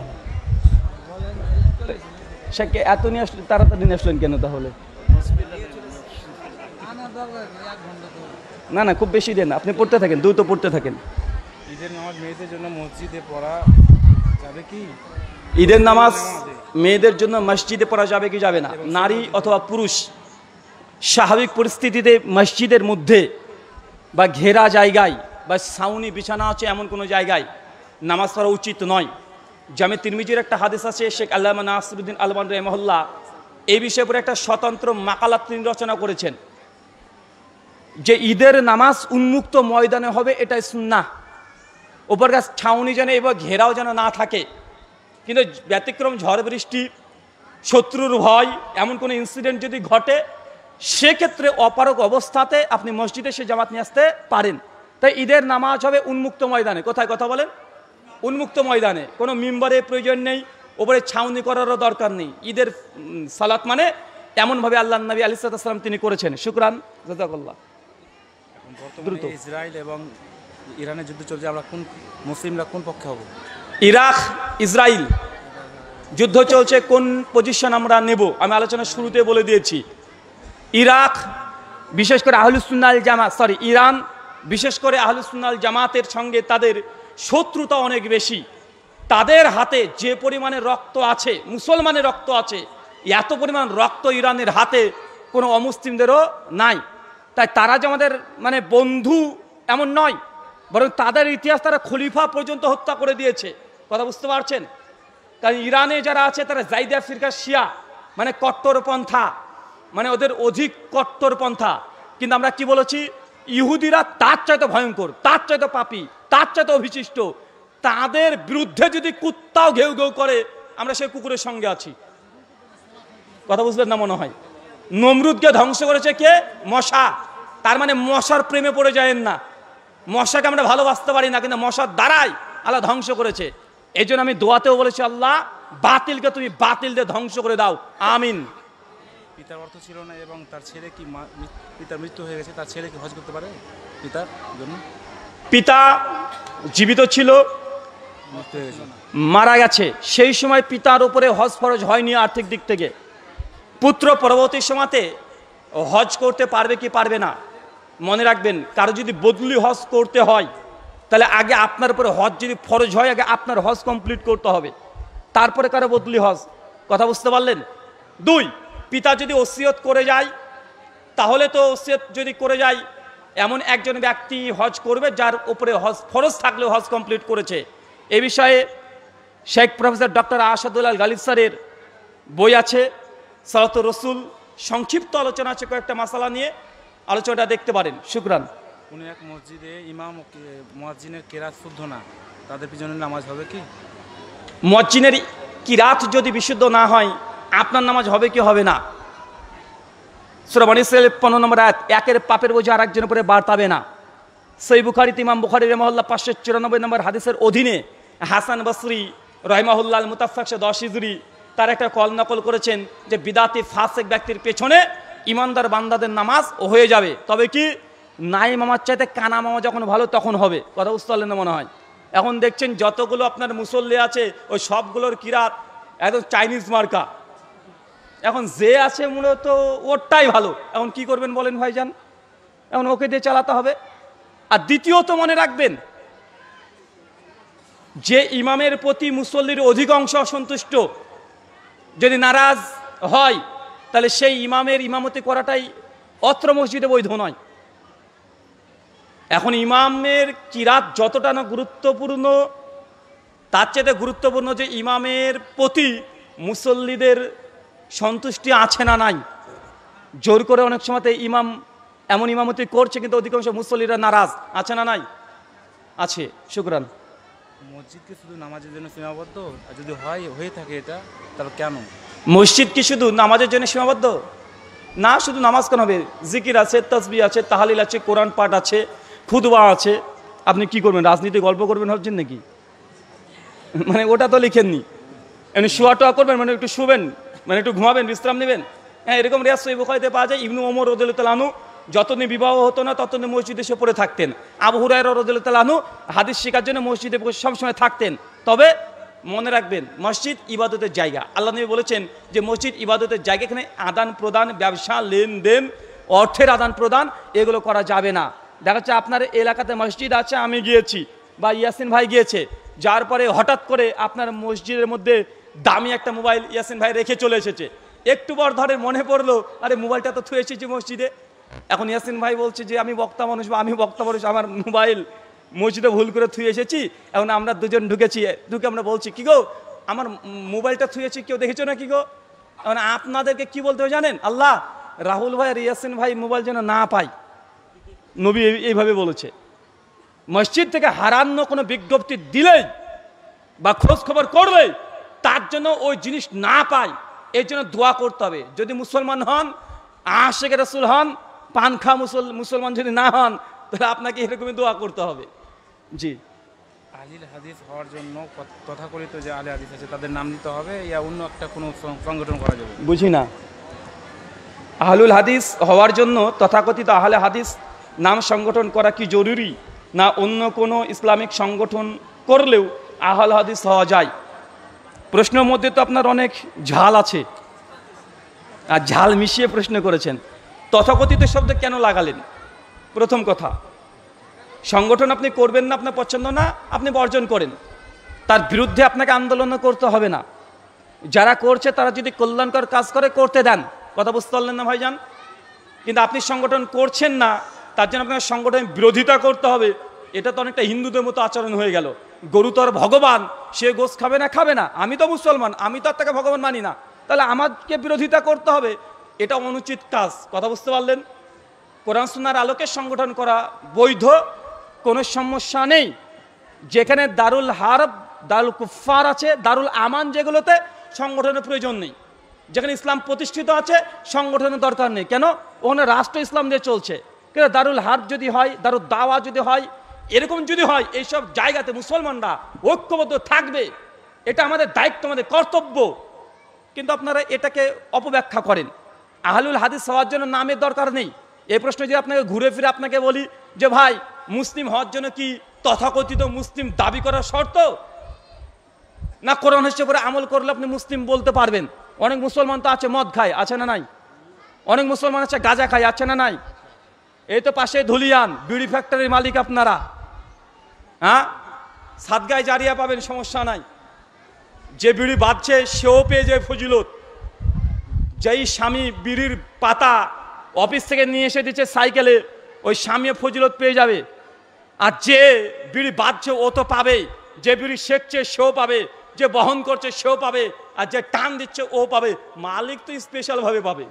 শেখ এত নিয়ে আসলেন, তাড়াতাড়ি নিয়ে আসলেন কেন তাহলে? না না, খুব বেশি দেন, আপনি পড়তে থাকেন, দ্রুত পড়তে থাকেন। ঈদের নামাজ মেয়েদের জন্য মসজিদে পড়া যাবে কি? ঈদের নামাজ মেয়েদের জন্য মসজিদে পড়া যাবে কি যাবে না? নারী অথবা পুরুষ স্বাভাবিক পরিস্থিতিতে মসজিদের মধ্যে বা ঘেরা জায়গায় বা ছাউনি বিছানা আছে এমন কোনো জায়গায় নামাজ পড়া উচিত নয়। জামে তিরমিজির একটা হাদিস আছে, শেখ আল্লামা নাসিরুদ্দিন আলবানী রাহিমাহুল্লাহ এই বিষয়ে পরে একটা স্বতন্ত্র মাকালাত তিনি রচনা করেছেন যে ঈদের নামাজ উন্মুক্ত ময়দানে হবে, এটাই সুন্নাহ। ওপর গাছ ছাউনি যেন এবং ঘেরাও যেন না থাকে, কিন্তু ব্যতিক্রম ঝড় বৃষ্টি, শত্রুর ভয়, এমন কোনো ইনসিডেন্ট যদি ঘটে সেক্ষেত্রে অপারগ অবস্থাতে আপনি মসজিদে সে জামাত নিয়ে আসতে পারেন। তাই ঈদের নামাজ হবে উন্মুক্ত ময়দানে। কোথায় কথা বলেন? উন্মুক্ত ময়দানে। কোনো মিম্বারের প্রয়োজন নেই, ওপরে ছাউনি করারও দরকার নেই। ঈদের সালাত মানে এমনভাবে আল্লাহ নবী আলাইহিস সালাম তিনি করেছেন। শুকরান, জাযাকাল্লাহ। দ্রুত। ইসরায়েল এবং ইরানের যুদ্ধ চলছে, আমরা কোন মুসলিমরা কোন পক্ষে হব? ইরাক ইসরায়েল যুদ্ধ চলছে, কোন পজিশন আমরা নেব আমি আলোচনার শুরুতে বলে দিয়েছি। ইরাক বিশেষ করে আহলুস সুন্নাহ ওয়াল জামাত, ইরান বিশেষ করে আহলুস সুন্নাহ ওয়াল জামাতের সঙ্গে তাদের শত্রুতা অনেক বেশি। তাদের হাতে যে পরিমাণে রক্ত আছে, মুসলমানের রক্ত আছে, এত পরিমাণ রক্ত ইরানের হাতে কোনো অমুসলিমদেরও নাই। তাই তারা যে আমাদের মানে বন্ধু এমন নয়, বরং তাদের ইতিহাস তারা খলিফা পর্যন্ত হত্যা করে দিয়েছে। কথা বুঝতে পারছেন? কারণ ইরানে যারা আছে তারা জাইদিয়া ফিরকা শিয়া, মানে কট্টরপন্থা, মানে ওদের অধিক কট্টরপন্থা। কিন্তু আমরা কি বলেছি? ইহুদিরা তার চাইতে ভয়ঙ্কর, তার চাইতে পাপী, তার চাইতে অভিশিষ্ট। তাদের বিরুদ্ধে যদি কুত্তাও ঘেউ ঘেউ করে আমরা সেই কুকুরের সঙ্গে আছি। কথা বুঝলেন না মনে হয়? নমরুদকে ধ্বংস করেছে কে? মশা। তার মানে মশার প্রেমে পড়ে যায়েন না। মশাকে আমরা ভালোবাসতে পারি না, কিন্তু মশার দ্বারাই আল্লাহ ধ্বংস করেছে। এই জন্য আমি দোয়াতেও বলেছি, আল্লাহ বাতিলকে তুমি বাতিল দিয়ে ধ্বংস করে দাও, আমিন। পিতার অর্থ ছিল না এবং তার ছেলে কি পিতার মৃত্যু হয়ে গেছে, তার ছেলে কি হজ করতে পারে পিতার জন্য? পিতা জীবিত ছিল, মারা গেছে, সেই সময় পিতার উপরে হজ ফরজ হয়নি আর্থিক দিক থেকে। পুত্র পরবর্তী সময়তে হজ করতে পারবে কি পারবে না, মনে রাখবেন কারো যদি বদলি হজ করতে হয় তাহলে আগে আপনার উপরে হজ যদি ফরজ হয় আগে আপনার হজ কমপ্লিট করতে হবে, তারপরে কারো বদলি হজ। কথা বুঝতে পারলেন? 2, পিতা যদি ওসিয়ত করে যায় তাহলে তো ওসিয়ত যদি করে যায় এমন একজন ব্যক্তি হজ করবে যার উপরে হজ ফরজ থাকলেও হজ কমপ্লিট করেছে। এ বিষয়ে শেখ প্রফেসর ডক্টর আসাদুল্লাহ গালিব স্যারের বই আছে সালাতুর রসুল, সংক্ষিপ্ত আলোচনা আছে কয়েকটা মাসালা নিয়ে, আলোচনাটা দেখতে পারেন। শুকরান। কোন এক মসজিদে ইমাম মুয়াজ্জিনের কিরাত শুদ্ধ না, তাদের পিছনে নামাজ হবে কি? মুয়াজ্জিনের কিরাত যদি বিশুদ্ধ না হয় আপনার নামাজ হবে কি হবে না? সূরা বনী ইসরাঈল 15 নম্বর আয়াত, একের পাপের বোঝা আরেকজনের উপরে বাড়াবে না। সহিহ বুখারীতে ইমাম বুখারী রাহিমাহুল্লাহ 594 নম্বর হাদিসের অধীনে হাসান বসরি রাহিমাহুল্লাহ মুতাফাক 10 হিজরি তার একটা কল নকল করেছেন যে বিদাতি ফাসিক ব্যক্তির পেছনে ইমানদার বান্দাদের নামাজ হয়ে যাবে, তবে কি নাই মামার চাইতে কানা মামা যখন ভালো তখন হবে। কথা বুঝতে পারলেন না মনে হয়? এখন দেখছেন যতগুলো আপনার মুসল্লি আছে ওই সবগুলোর কিরাত একদম চাইনিজ মার্কা। এখন যে আছে মূলত ওরটাই ভালো। এখন কি করবেন বলেন ভাইজান? এখন ওকে দিয়ে চালাতে হবে। আর দ্বিতীয়ত মনে রাখবেন, যে ইমামের প্রতি মুসল্লির অধিকাংশ অসন্তুষ্ট যদি নারাজ হয় তাহলে সেই ইমামের ইমামতি করাটাই অত্র মসজিদে বৈধ নয়। এখন ইমামের কিরাত যতটা না গুরুত্বপূর্ণ তার চেয়ে গুরুত্বপূর্ণ যে ইমামের প্রতি মুসল্লিদের সন্তুষ্টি আছে না নাই। জোর করে অনেক সময়তে ইমাম এমন ইমামতি করছে কিন্তু অধিকাংশ মুসল্লিরা নারাজ আছে না নাই? আছে। শুকরান। মসজিদ কি শুধু নামাজের জন্য সীমাবদ্ধ? আর যদি হয়ে থাকে এটা তাহলে কেন? মসজিদ কি শুধু নামাজের জন্য সীমাবদ্ধ? না, শুধু নামাজ কেন হবে? জিকির আছে, তাসবিহ আছে, তাহলিল আছে, কোরআন পাঠ আছে, খুতবা আছে। আপনি কি করবেন? রাজনীতি গল্প করবেন ভাবছেন নাকি? মানে ওটা তো লিখেননি। এমনি শোয়া টোয়া করবেন, মানে একটু শুবেন, মানে একটু ঘুমাবেন, বিশ্রাম নেবেন। হ্যাঁ, এরকম রিয়াজ সহিহ বুখারীতে পাওয়া যায়। ইবনু ওমর রাদিয়াল্লাহু তাআলা আনহু যতদিন বিবাহ হতো না ততদিন মসজিদে এসে পড়ে থাকতেন। আবু হুরায়রা রাদিয়াল্লাহু তাআলা আনহু হাদিস শেখার জন্য মসজিদে সবসময় থাকতেন। তবে মনে রাখবেন, মসজিদ ইবাদতের জায়গা। আল্লাহ নবী বলেছেন যে মসজিদ ইবাদতের জায়গা, এখানে আদান প্রদান, ব্যবসা, লেনদেন, অর্থের আদান প্রদান এগুলো করা যাবে না। দেখা যাচ্ছে আপনার এলাকাতে মসজিদ আছে, আমি গিয়েছি বা ইয়াসিন ভাই গিয়েছে, যার পরে হঠাৎ করে আপনার মসজিদের মধ্যে দামি একটা মোবাইল ইয়াসিন ভাই রেখে চলে এসেছে। একটু পর ধরে মনে পড়লো, আরে মোবাইলটা তো থুয়ে এসেছি মসজিদে। এখন ইয়াসিন ভাই বলছে যে আমি বক্তা মানুষ বা আমি বক্তা মানুষ, আমার মোবাইল মসজিদে ভুল করে থুয়ে এসেছি। এখন আমরা দুজন ঢুকেছি, ঢুকে আমরা বলছি কি গো আমার মোবাইলটা থুয়েছি, কেউ দেখেছো না কি গো? এখন আপনাদেরকে কি বলতে হবে জানেন? আল্লাহ রাহুল ভাই আর ইয়াসিন ভাই মোবাইল যেন না পাই, নবী এইভাবে বলেছে। মসজিদ থেকে হারানো কোনো বিজ্ঞপ্তি দিলেই বা খোঁজ খবর করবে, তার জন্য ওই জিনিস না পায়, এর জন্য দোয়া করতে হবে। যদি মুসলমান হন, আশিক রাসূল হন, পানখা মুসলমান যদি না হন, তাহলে আপনাকে এরকমই দোয়া করতে হবে। জি, আহলিল হাদিস হওয়ার জন্য তথাকথিত যে আহলে হাদিস আছে তাদের নাম দিতে হবে, ইয়া অন্য একটা কোনো সংগঠন করা যাবে? বুঝি না। আহলুল হাদিস হওয়ার জন্য তথাকথিত আহলে হাদিস নাম সংগঠন করা কি জরুরি, না অন্য কোনো ইসলামিক সংগঠন করলেও আহলে হাদিস হওয়া যায়? প্রশ্নের মধ্যে তো আপনার অনেক ঝাল আছে, আর ঝাল মিশিয়ে প্রশ্ন করেছেন। তথাকথিত শব্দ কেন লাগালেন? প্রথম কথা, সংগঠন আপনি করবেন না, আপনার পছন্দ না, আপনি বর্জন করেন, তার বিরুদ্ধে আপনাকে আন্দোলন করতে হবে না। যারা করছে তারা যদি কল্যাণকর কাজ করে, করতে দেন। কথা বুঝতে পারলেন না ভাইজান? কিন্তু আপনি সংগঠন করছেন না, তার জন্য আপনাকে সংগঠনের বিরোধিতা করতে হবে, এটা তো অনেকটা হিন্দুদের মতো আচরণ হয়ে গেল। গরু তোর ভগবান, সে গোশ খাবে না, খাবে না, আমি তো মুসলমান, আমি তো আর তাকে ভগবান মানি না, তাহলে আমাকে বিরোধিতা করতে হবে, এটা অনুচিত কাজ। কথা বুঝতে পারলেন? কোরআন সুন্নাহর আলোকে সংগঠন করা বৈধ, কোনো সমস্যা নেই। যেখানে দারুল হারব, দারুল কুফার আছে, দারুল আমান, যেগুলোতে সংগঠনের প্রয়োজন নেই। যেখানে ইসলাম প্রতিষ্ঠিত আছে, সংগঠনের দরকার নেই। কেন? ওখানে রাষ্ট্র ইসলাম দিয়ে চলছে। কিন্তু দারুল হারব যদি হয়, দারুল দাওয়া যদি হয়, এরকম যদি হয়, এইসব জায়গাতে মুসলমানরা ঐক্যবদ্ধ থাকবে, এটা আমাদের দায়িত্ব, আমাদের কর্তব্য। কিন্তু আপনারা এটাকে অপব্যাখ্যা করেন। আহলুল হাদিস হওয়ার জন্য নামের দরকার নেই। এই প্রশ্ন যদি আপনাকে ঘুরে ফিরে আপনাকে বলি যে ভাই, মুসলিম হওয়ার জন্য কি তথাকথিত মুসলিম দাবি করার শর্ত, না কোরআন হিসেবে করে আমল করলে আপনি মুসলিম বলতে পারবেন? অনেক মুসলমান তো আছে মদ খায়, আছে না নাই? অনেক মুসলমান আছে গাঁজা খায়, আছে না নাই? এই তো পাশে ধুলিয়ান, বিড়ি ফ্যাক্টরির মালিক আপনারা। হ্যাঁ, সাদগায় জারিয়া পাবেন, সমস্যা নাই। যে বিড়ি বাঁধছে সেও পেয়ে যায় ফজিলত। যেই স্বামী বিড়ির পাতা অফিস থেকে নিয়ে এসে দিচ্ছে সাইকেলে, ওই স্বামী ফজিলত পেয়ে যাবে। আর যে বিড়ি বাঁধছে ও তো পাবেই, যে বিড়ি শেখছে সেও পাবে, যে বহন করছে সেও পাবে, আর যে টান দিচ্ছে ও পাবে। মালিক তো স্পেশালভাবে পাবে।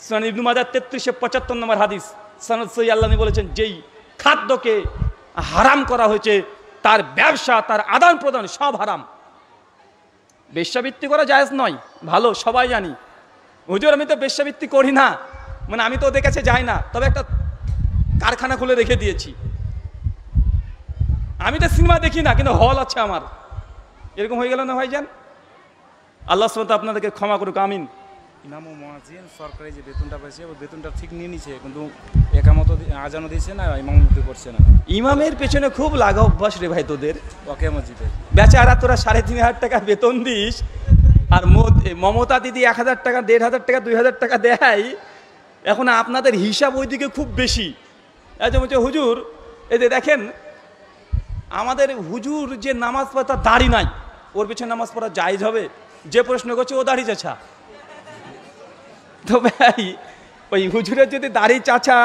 সুনান ইবনে মাজাহ 3375 নম্বর হাদিস, সনদ সহিহ। আল্লাহ নবী বলেছেন, যেই খাদ্যকে হারাম করা হয়েছে, তার ব্যবসা, তার আদান প্রদান সব হারাম। বেশ্যাবৃত্তি করা জায়েজ নয়, ভালো, সবাই জানি। হুজুর আমি তো বেশ্যাবৃত্তি করি না, মানে আমি তো ওদের কাছে যাই না, তবে একটা কারখানা খুলে রেখে দিয়েছি। আমি তো সিনেমা দেখি না, কিন্তু হল আছে আমার। এরকম হয়ে গেল না ভাইজান? আল্লাহ সুবহানাহু আপনাদেরকে ক্ষমা করুক, আমিন। ইমাম ও মুয়াজ্জিন সরকারি যে বেতনটা পাইছে, ওই বেতনটা ঠিক নিয়ে নিচ্ছে, কিন্তু একামত আজানও দিচ্ছে না, ইমামতি করছে না। ইমামের পেছনে খুব লাগা অভ্যাস রে ভাই তোদের। ওকে মসজিদে বেচারা তোরা 3,500 টাকা বেতন দিস, আর মমতা দিদি 1,000 টাকা, 1,500 টাকা, 2,000 টাকা দেয়। এখন আপনাদের হিসাব ওইদিকে খুব বেশি। যেমন হুজুর, এই যে দেখেন, আমাদের হুজুর যে নামাজ পড়ে তার দাড়ি নাই, ওর পেছনে নামাজ পড়া জায়েজ হবে? যে প্রশ্ন করছে ও দাড়ি চাচা। তো ভাই, ওই হুজুরের যদি দাড়ি চাচা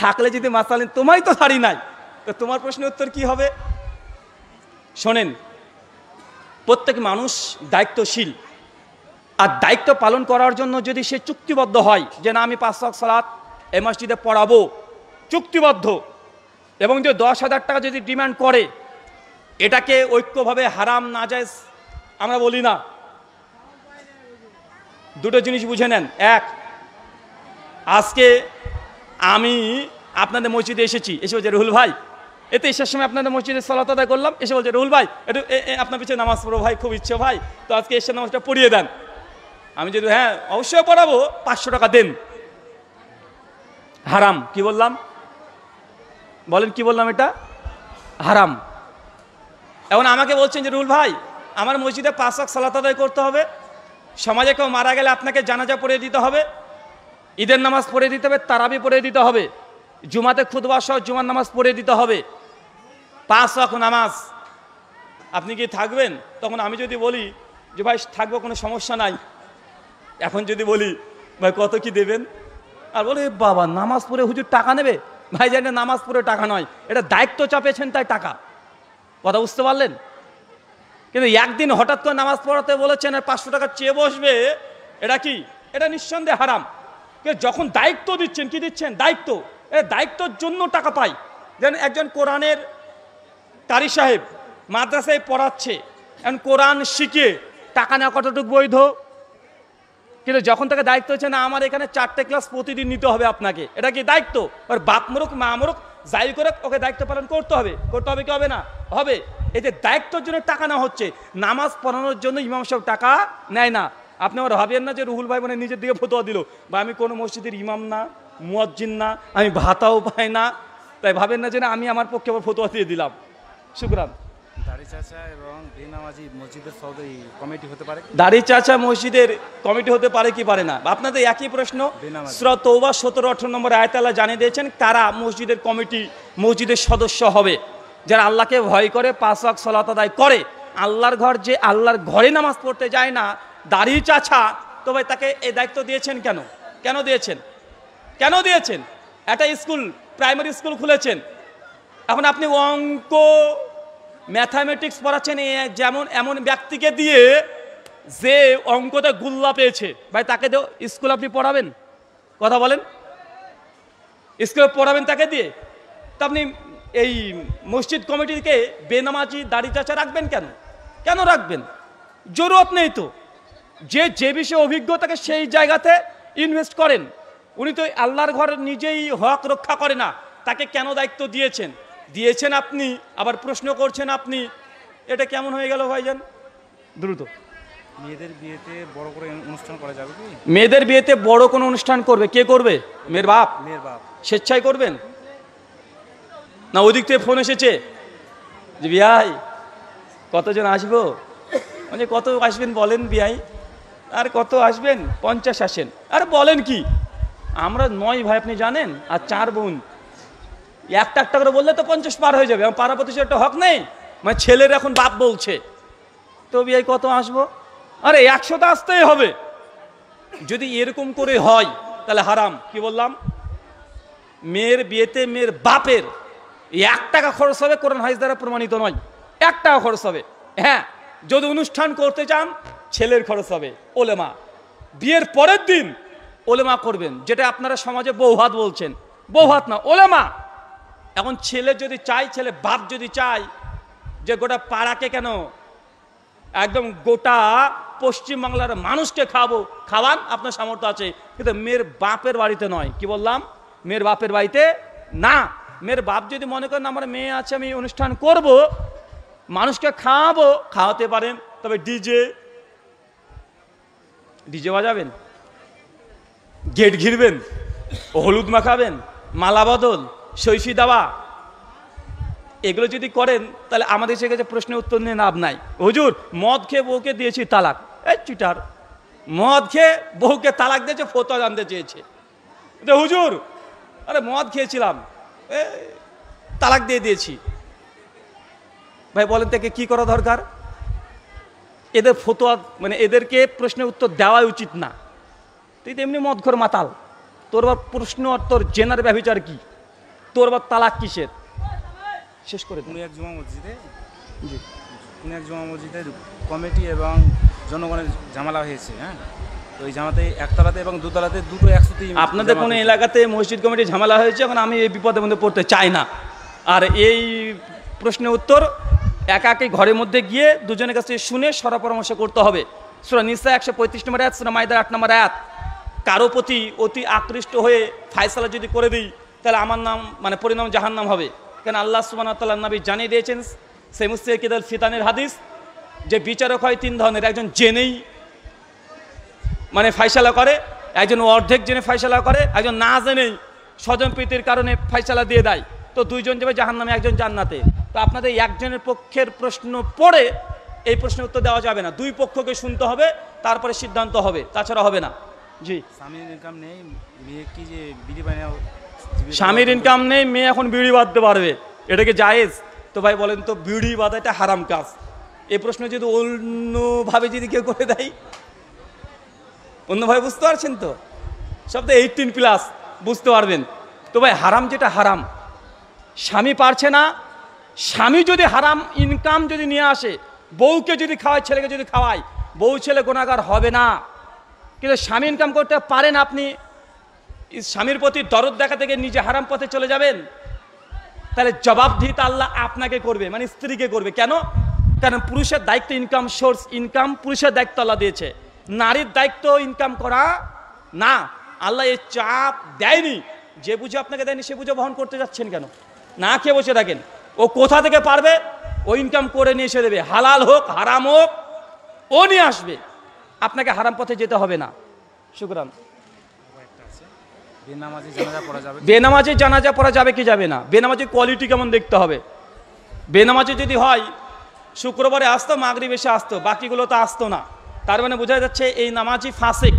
থাকলে যদি মাসালেন, তোমারই তো দাড়ি নাই, তো তোমার প্রশ্নের উত্তর কি হবে? শোনেন, প্রত্যেক মানুষ দায়িত্বশীল, আর দায়িত্ব পালন করার জন্য যদি সে চুক্তিবদ্ধ হয় যে না আমি 5 ওয়াক্ত সালাত এই মসজিদে পড়াবো, চুক্তিবদ্ধ, এবং যে 10,000 টাকা যদি ডিমান্ড করে, এটাকে ঐক্যভাবে হারাম নাজায়েজ আমরা বলি না। দুটো জিনিস বুঝে নেন। এক, আজকে আমি আপনাদের মসজিদে এসেছি, এসে বলছি রুহুল ভাই এতে ঈশার সময় আপনাদের মসজিদে সালাত আদায় করলাম, এসে বলছে রুহুল ভাই একটু আপনার পিছনে নামাজ পড়ো ভাই, খুব ইচ্ছে ভাই, তো আজকে এসে নামাজটা পড়িয়ে দেন। আমি যদি হ্যাঁ অবশ্যই পড়াবো, 500 টাকা দেন। হারাম। কি বললাম বলেন, কি বললাম? এটা হারাম। এখন আমাকে বলছেন যে রুহুল ভাই আমার মসজিদে 5 ওয়াক্ত সালাত আদায় করতে হবে, সমাজে কেউ মারা গেলে আপনাকে জানাজা পড়িয়ে দিতে হবে, ঈদের নামাজ পড়ে দিতে হবে, তারাবি পড়ে দিতে হবে, জুমাতে খুতবা সহ জুমার নামাজ পড়ে দিতে হবে, 5 ওয়াক্ত নামাজ, আপনি কি থাকবেন? তখন আমি যদি বলি যে ভাই থাকবো, কোনো সমস্যা নাই। এখন যদি বলি ভাই কত কি দেবেন, আর বলে বাবা নামাজ পড়ে হুজুর টাকা নেবে, ভাই জানেন নামাজ পড়ে টাকা নয়, এটা দায়িত্ব চাপেছেন তাই টাকা। কথা বুঝতে পারলেন? কিন্তু একদিন হঠাৎ করে নামাজ পড়াতে বলেছেন আর 500 টাকা চেয়ে বসবে, এটা কি? এটা নিঃসন্দেহে হারাম। যখন দায়িত্ব দিচ্ছেন, কি দিচ্ছেন? দায়িত্ব। দায়িত্বর জন্য টাকা পাই। যেন একজন কোরআনের কারি সাহেব মাদ্রাসায় পড়াচ্ছে, এখন কোরআন শিখে টাকা নেওয়া কতটুকু বৈধ? কিন্তু যখন তাকে দায়িত্ব হচ্ছে না আমার এখানে 4টে ক্লাস প্রতিদিন নিতে হবে আপনাকে, এটা কি দায়িত্ব? আর বাপ মরুক মা মরুক যাই করে ওকে দায়িত্ব পালন করতে হবে। করতে হবে কি হবে না? হবে। এই যে দায়িত্বের জন্য টাকা নেওয়া হচ্ছে, নামাজ পড়ানোর জন্য ইমাম সাহেব টাকা নেয় না। আপনি আমার ভাবেন না যে রুহুল ভাই মানে নিজের দিকে ফতোয়া দিল, বা আমি কোনো মসজিদের ইমাম না, মুয়াজ্জিন না, আমি ভাতাও পাই না, তাই ভাবেন না যে না আমি আমার পক্ষে আবার ফতোয়া দিয়ে দিলাম। শুকরান। দাড়ি চাচা এবং বেনামাজি মসজিদের সৌদি কমিটি হতে পারে? দাড়ি চাচা মসজিদের কমিটি হতে পারে কি পারে না? আপনাদের একই প্রশ্ন। সূরা তওবা 17-18 নম্বর আয়াতে আল্লাহ জানিয়ে দিয়েছেন কারা মসজিদের কমিটি, মসজিদের সদস্য হবে। যারা আল্লাহকে ভয় করে, 5 ওয়াক্ত সালাত আদায় করে, আল্লাহর ঘর যে আল্লাহর ঘরে নামাজ পড়তে যায় না, দাড়ি চাচা, তো ভাই তাকে এই দায়িত্ব দিয়েছেন কেন? কেন দিয়েছেন? কেন দিয়েছেন? একটা স্কুল, প্রাইমারি স্কুল খুলেছেন, এখন আপনি অঙ্ক ম্যাথামেটিক্স পড়াচ্ছেন যেমন এমন ব্যক্তিকে দিয়ে যে অঙ্কতে গুল্লা পেয়েছে, ভাই তাকে দিয়ে স্কুল আপনি পড়াবেন? কথা বলেন, স্কুলে পড়াবেন তাকে দিয়ে? তা আপনি এই মসজিদ কমিটিকে বেনামাজি দাড়ি চাচা রাখবেন কেন? কেন রাখবেন? জরুরত নেই তো। যে বিষয়ে অভিজ্ঞতাকে সেই জায়গাতে ইনভেস্ট করেন। উনি তো আল্লাহর ঘর নিজেই হক রক্ষা করে না, তাকে কেন দায়িত্ব দিয়েছেন? দিয়েছেন আপনি, আবার প্রশ্ন করছেন আপনি, এটা কেমন হয়ে গেল ভাইজান? দ্রুত। মেয়েদের বিয়েতে বড় করে অনুষ্ঠান করা যাবে কি? মেয়েদের বিয়েতে বড় কোনো অনুষ্ঠান করবে কে? করবে মেয়ের বাপ? মেয়ের বাপ স্বেচ্ছায় করবেন না? ওই দিক থেকে ফোন এসেছে যে বিয়াই কতজন আসবো, মানে কত আসবেন বলেন বিয়াই? আর কত আসবেন? 50 আসেন। আর বলেন কি, আমরা 9 ভাই আপনি জানেন, আর 4 বোন, একটা একটা করে বললে তো 50 পার হয়ে যাবে। আমার পাড়া প্রতিষ্ঠার একটা হক নেই? মানে ছেলের এখন বাপ বলছে তো বিয়াই কত আসবো? আরে 100 তো আসতেই হবে। যদি এরকম করে হয় তাহলে হারাম। কি বললাম? মেয়ের বিয়েতে মেয়ের বাপের 1 টাকা খরচ হবে, কোরআন হাদিস দ্বারা প্রমাণিত নয়। 1 টাকা খরচ হবে। হ্যাঁ, যদি অনুষ্ঠান করতে চান ছেলের খরচ হবে। ওলেমা বিয়ের পরের দিন ওলেমা করবেন, যেটা আপনারা সমাজে বৌভাত বলছেন। বৌভাত না, ওলেমা। এখন ছেলে যদি চাই, ছেলে বাপ যদি চাই যে গোটা পাড়াকে কেন, একদম গোটা পশ্চিমবাংলার মানুষকে খাওয়াবো, খাওয়ান, আপনার সামর্থ্য আছে, কিন্তু মেয়ের বাপের বাড়িতে নয়। কি বললাম? মেয়ের বাপের বাড়িতে না। মেয়ের বাপ যদি মনে করেন আমার মেয়ে আছে, আমি অনুষ্ঠান করব, মানুষকে খাওয়াবো, খাওয়াতে পারেন, তবে ডিজে বাজাবেন, গেট ঘিরবেন, হলুদ মাখাবেন, মালা বদল, সৈফি দাওয়া, এগুলো যদি করেন তাহলে আমাদের সে কাছে প্রশ্নের উত্তর নিয়ে লাভ নাই। হুজুর মদ খেয়ে বউকে দিয়েছি তালাক, এই চিটার, মদ খেয়ে বউকে তালাক দিয়েছে, ফতোয়া জানতে চেয়েছে। হুজুর আরে মদ খেয়েছিলাম, তালাক দিয়ে দিয়েছি। ভাই বলেন থেকে কি করা দরকার? এদের ফতোয়া মানে এদেরকে প্রশ্নের উত্তর দেওয়াই উচিত না। তুই তো এমনি মদখোর মাতাল, তোর বা প্রশ্ন আর তোর জেনার ব্যভিচার কি, তোর বা তালাক কিসের? শেষ করে কোনো এক জুমা মসজিদে, জি, কোনো এক জুমা মসজিদের কমিটি এবং জনগণের ঝামেলা হয়েছে। হ্যাঁ, তো ওই জামাতে একতলাতে এবং দুতলাতে দুটো একসাথে। আপনাদের কোনো এলাকাতে মসজিদ কমিটি ঝামেলা হয়েছে, এখন আমি এই বিপদের মধ্যে পড়তে চাই না। আর এই প্রশ্নের উত্তর একাকি ঘরের মধ্যে গিয়ে দুজনের কাছে শুনে সরা পরামর্শ করতে হবে। সূরা নিসা 135 নম্বর আয়াত, সূরা মাইদা 8 নম্বর আয়াত। কারো প্রতি অতি আকৃষ্ট হয়ে ফায়সালা যদি করে দিই তাহলে আমার নাম মানে পরিণাম জাহান্নাম হবে। কেন আল্লাহ সুবহানাহু ওয়া তাআলা নবী জানিয়ে দিয়েছেন সহিহ মুসলিম কিতাব ফিতানের হাদিস যে বিচারক হয় তিন ধরনের, একজন জেনেই মানে ফয়সালা করে, একজন অর্ধেক জেনে ফয়সালা করে, একজন না জেনেই স্বজনপ্রীতির কারণে ফয়সালা দিয়ে দেয়। তো দুইজন যাবে জাহান্নামে, একজন জান্নাতে। তো আপনাদের একজনের পক্ষের প্রশ্ন পড়ে এই প্রশ্নের উত্তর দেওয়া যাবে না, দুই পক্ষকে শুনতে হবে, তারপরে সিদ্ধান্ত হবে, তাছাড়া হবে না। জি, স্বামীর ইনকাম নেই, মেয়ে কি যে বিড়ি বানিয়ে স্বামীর ইনকাম নেই, মেয়ে এখন বিড়ি বাঁধতে পারবে, এটা কি জায়েজ? তো ভাই বলেন তো, বিড়ি বাঁধা এটা হারাম কাজ। এই প্রশ্ন যদি অন্যভাবে যদি কেউ করে দেয়, অন্যভাবে বুঝতে পারছেন তো, সব তো 18+ বুঝতে পারবেন। তো ভাই হারাম যেটা হারাম, স্বামী পারছে না, স্বামী যদি হারাম ইনকাম যদি নিয়ে আসে, বউকে যদি খাওয়ায়, ছেলেকে যদি খাওয়ায়, বউ ছেলে গুনাহগার হবে না। কিন্তু স্বামী ইনকাম করতে পারেন, আপনি স্বামীর প্রতি দরদ দেখা থেকে নিজে হারাম পথে চলে যাবেন, তাহলে জবাবদিহিতা আল্লাহ আপনাকে করবে, মানে স্ত্রীকে করবে। কেন? কারণ পুরুষের দায়িত্ব ইনকাম সোর্স, ইনকাম পুরুষের দায়িত্ব আল্লাহ দিয়েছে, নারীর দায়িত্ব ইনকাম করা না। আল্লাহ এই চাপ দেয়নি, যে বুঝে আপনাকে দেয়নি সে বুঝে বহন করতে যাচ্ছেন কেন? না খেয়ে বসে থাকেন, ও কোথা থেকে পারবে ও ইনকাম করে নিয়ে এসে দেবে, হালাল হোক হারাম হোক ও নিয়ে আসবে, আপনাকে হারাম পথে যেতে হবে না। শুকরান। বেনামাজি জানাজা পড়া যাবে? বেনামাজি জানাজা পড়া যাবে কি যাবে না? বেনামাজি কোয়ালিটি কেমন দেখতে হবে? বেনামাজি যদি হয় শুক্রবারে আসতো, মাগরিবে এসে আসতো, বাকিগুলো তো আসতো না, তার মানে বোঝা যাচ্ছে এই নামাজি ফাসিক।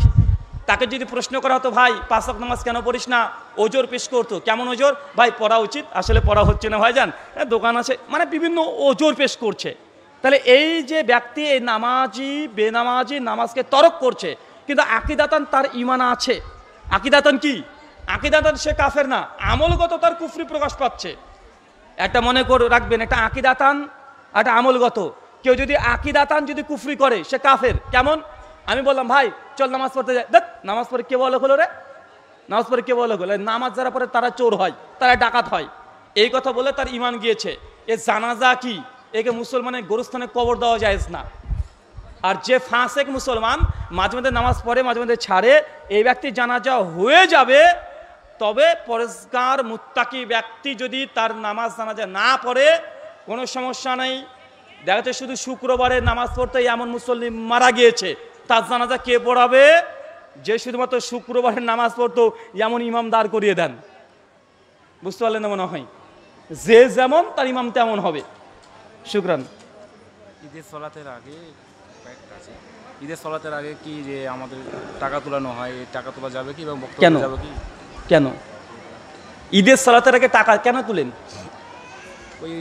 তাকে যদি প্রশ্ন করা হতো, ভাই 5 ওয়াক্ত নামাজ কেন পড়িস না, ওজোর পেশ করতো। কেমন ওজোর? ভাই পড়া উচিত, আসলে পড়া হচ্ছে না ভাইজান, দোকান আছে, মানে বিভিন্ন ওজোর পেশ করছে। তাহলে এই যে ব্যক্তি এই নামাজি বেনামাজি নামাজকে তরক করছে, কিন্তু আকিদাতান তার ঈমান আছে। আকিদাতান কি? আকিদাতান সে কাফের না, আমলগত তার কুফরি প্রকাশ পাচ্ছে। একটা মনে করে রাখবেন, একটা আকিদাতান একটা আমলগত। কেউ যদি আকিদাতান যদি কুফরি করে সে কাফের। কেমন? আমি বললাম ভাই চল নামাজ পড়তে যাই, দেখ নামাজ পড়ে কে বলো হলো রে, নামাজ পড়ে কে বলো হলো, নামাজ যারা পড়ে তারা চোর হয়, তারা ডাকাত হয়, এই কথা বলে তার ঈমান গিয়েছে। এ জানাজা কি? একে মুসলমানের গোরস্থানে কবর দেওয়া যায় না। আর যে ফাসেক মুসলমান মাঝে মধ্যে নামাজ পড়ে মাঝে মধ্যে ছাড়ে, এই ব্যক্তি জানাজা হয়ে যাবে, তবে পরেজগার মুত্তাকি ব্যক্তি যদি তার নামাজ জানাজা না পড়ে কোনো সমস্যা নেই। দেখা যাচ্ছে শুধু শুক্রবারে নামাজ পড়তে এমন মুসল্লি মারা গিয়েছে, তার জানাজা কে পড়াবে? যে শুধুমাত্র শুক্রবারের নামাজ পড়তো এমন ইমাম দাঁড় করিয়ে দেন। বুঝতে পারলেন না মনে হয়? যে যেমন তার ইমাম তেমন হবে। শুকরান। ঈদের সলাতের আগে ঈদের সলাতের আগে কি যে আমাদের টাকা তোলানো হয়, টাকা তোলা যাবে কি এবং বক্তব্য যাবে কি? কেন ঈদের সালাতের আগে টাকা কেন তুলেন? ওই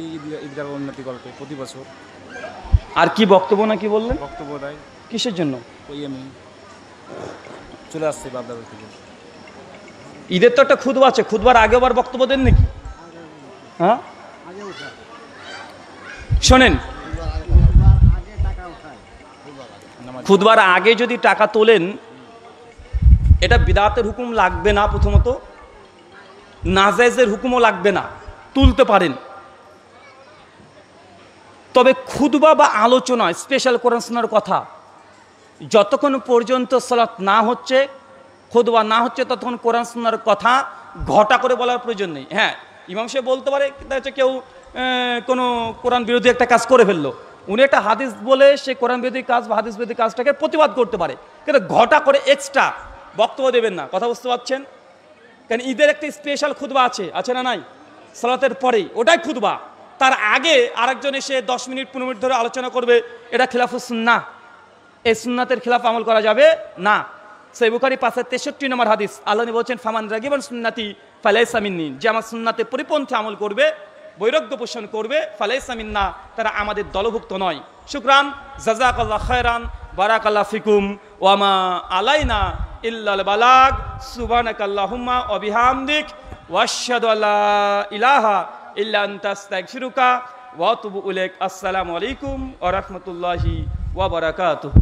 ঈদগাহ উন্নতি গল্পে প্রতি বছর। আর কি বক্তব্য না কি বললেন? বক্তব্য দেয় কিসের জন্য? ওই আমি চলে আসছি বাবদার থেকে। ঈদের তো একটা খুতবা আছে, খুতবার আগে আবার বক্তব্য দেন নাকি? হ্যাঁ শোনেন, খুতবার আগে যদি টাকা তোলেন এটা বিদআতের হুকুম লাগবে না, প্রথমত নাজায়েজের হুকুমও লাগবে না, তুলতে পারেন। তবে খুতবা বা আলোচনা স্পেশাল কোরআন সুন্নাহর কথা যতক্ষণ পর্যন্ত সালাত না হচ্ছে, খুতবা না হচ্ছে, ততক্ষণ কোরআন সুন্নাহর কথা ঘটা করে বলার প্রয়োজন নেই। হ্যাঁ, ইমাম সাহেব বলতে পারে হচ্ছে কেউ কোনো কোরআন বিরোধী একটা কাজ করে ফেললো, উনি একটা হাদিস বলে সে কোরআন বিরোধী কাজ বা হাদিস বিরোধী কাজটাকে প্রতিবাদ করতে পারে, কিন্তু ঘটা করে এক্সট্রা বক্তব্য দেবেন না। কথা বুঝতে পারছেন? কারণ ঈদের একটি স্পেশাল খুতবা আছে না নাই? সালাতের পরেই ওটাই খুতবা। তার আগে আরেকজন এসে 10 মিনিট 15 মিনিট ধরে আলোচনা করবে, এটা খিলাফুস সুন্নাহ, এই সুন্নাতের খিলাফ আমল করা যাবে না। সহিহ বুখারী 563 নম্বর হাদিস, আল্লাহ নবী বলেছেন ফামান রাগিবান সুন্নাতি ফালাইসা মিন্নি, যে আমার সুন্নাতে পরিপন্থী আমল করবে, বৈরাগ্য পোষণ করবে, ফালাইসা মিন্না, তারা আমাদের দলভুক্ত নয়। শুকরান, জাযাকাল্লাহ খায়রান, বারাকাল্লাহ ফিকুম, ওয়ামা আলাইনা ইল্লাল বালাগ, সুবহানাকাল্লাহুম্মা ওয়া বিহামদিক, ওয়া আশহাদু আল্লা ইলাহা ইল্লা আনতা আস্তাগফিরুকা ওয়া আতুবু ইলাইক। আসসালামু আলাইকুম ওয়া রাহমাতুল্লাহি ওয়া বারাকাতুহু।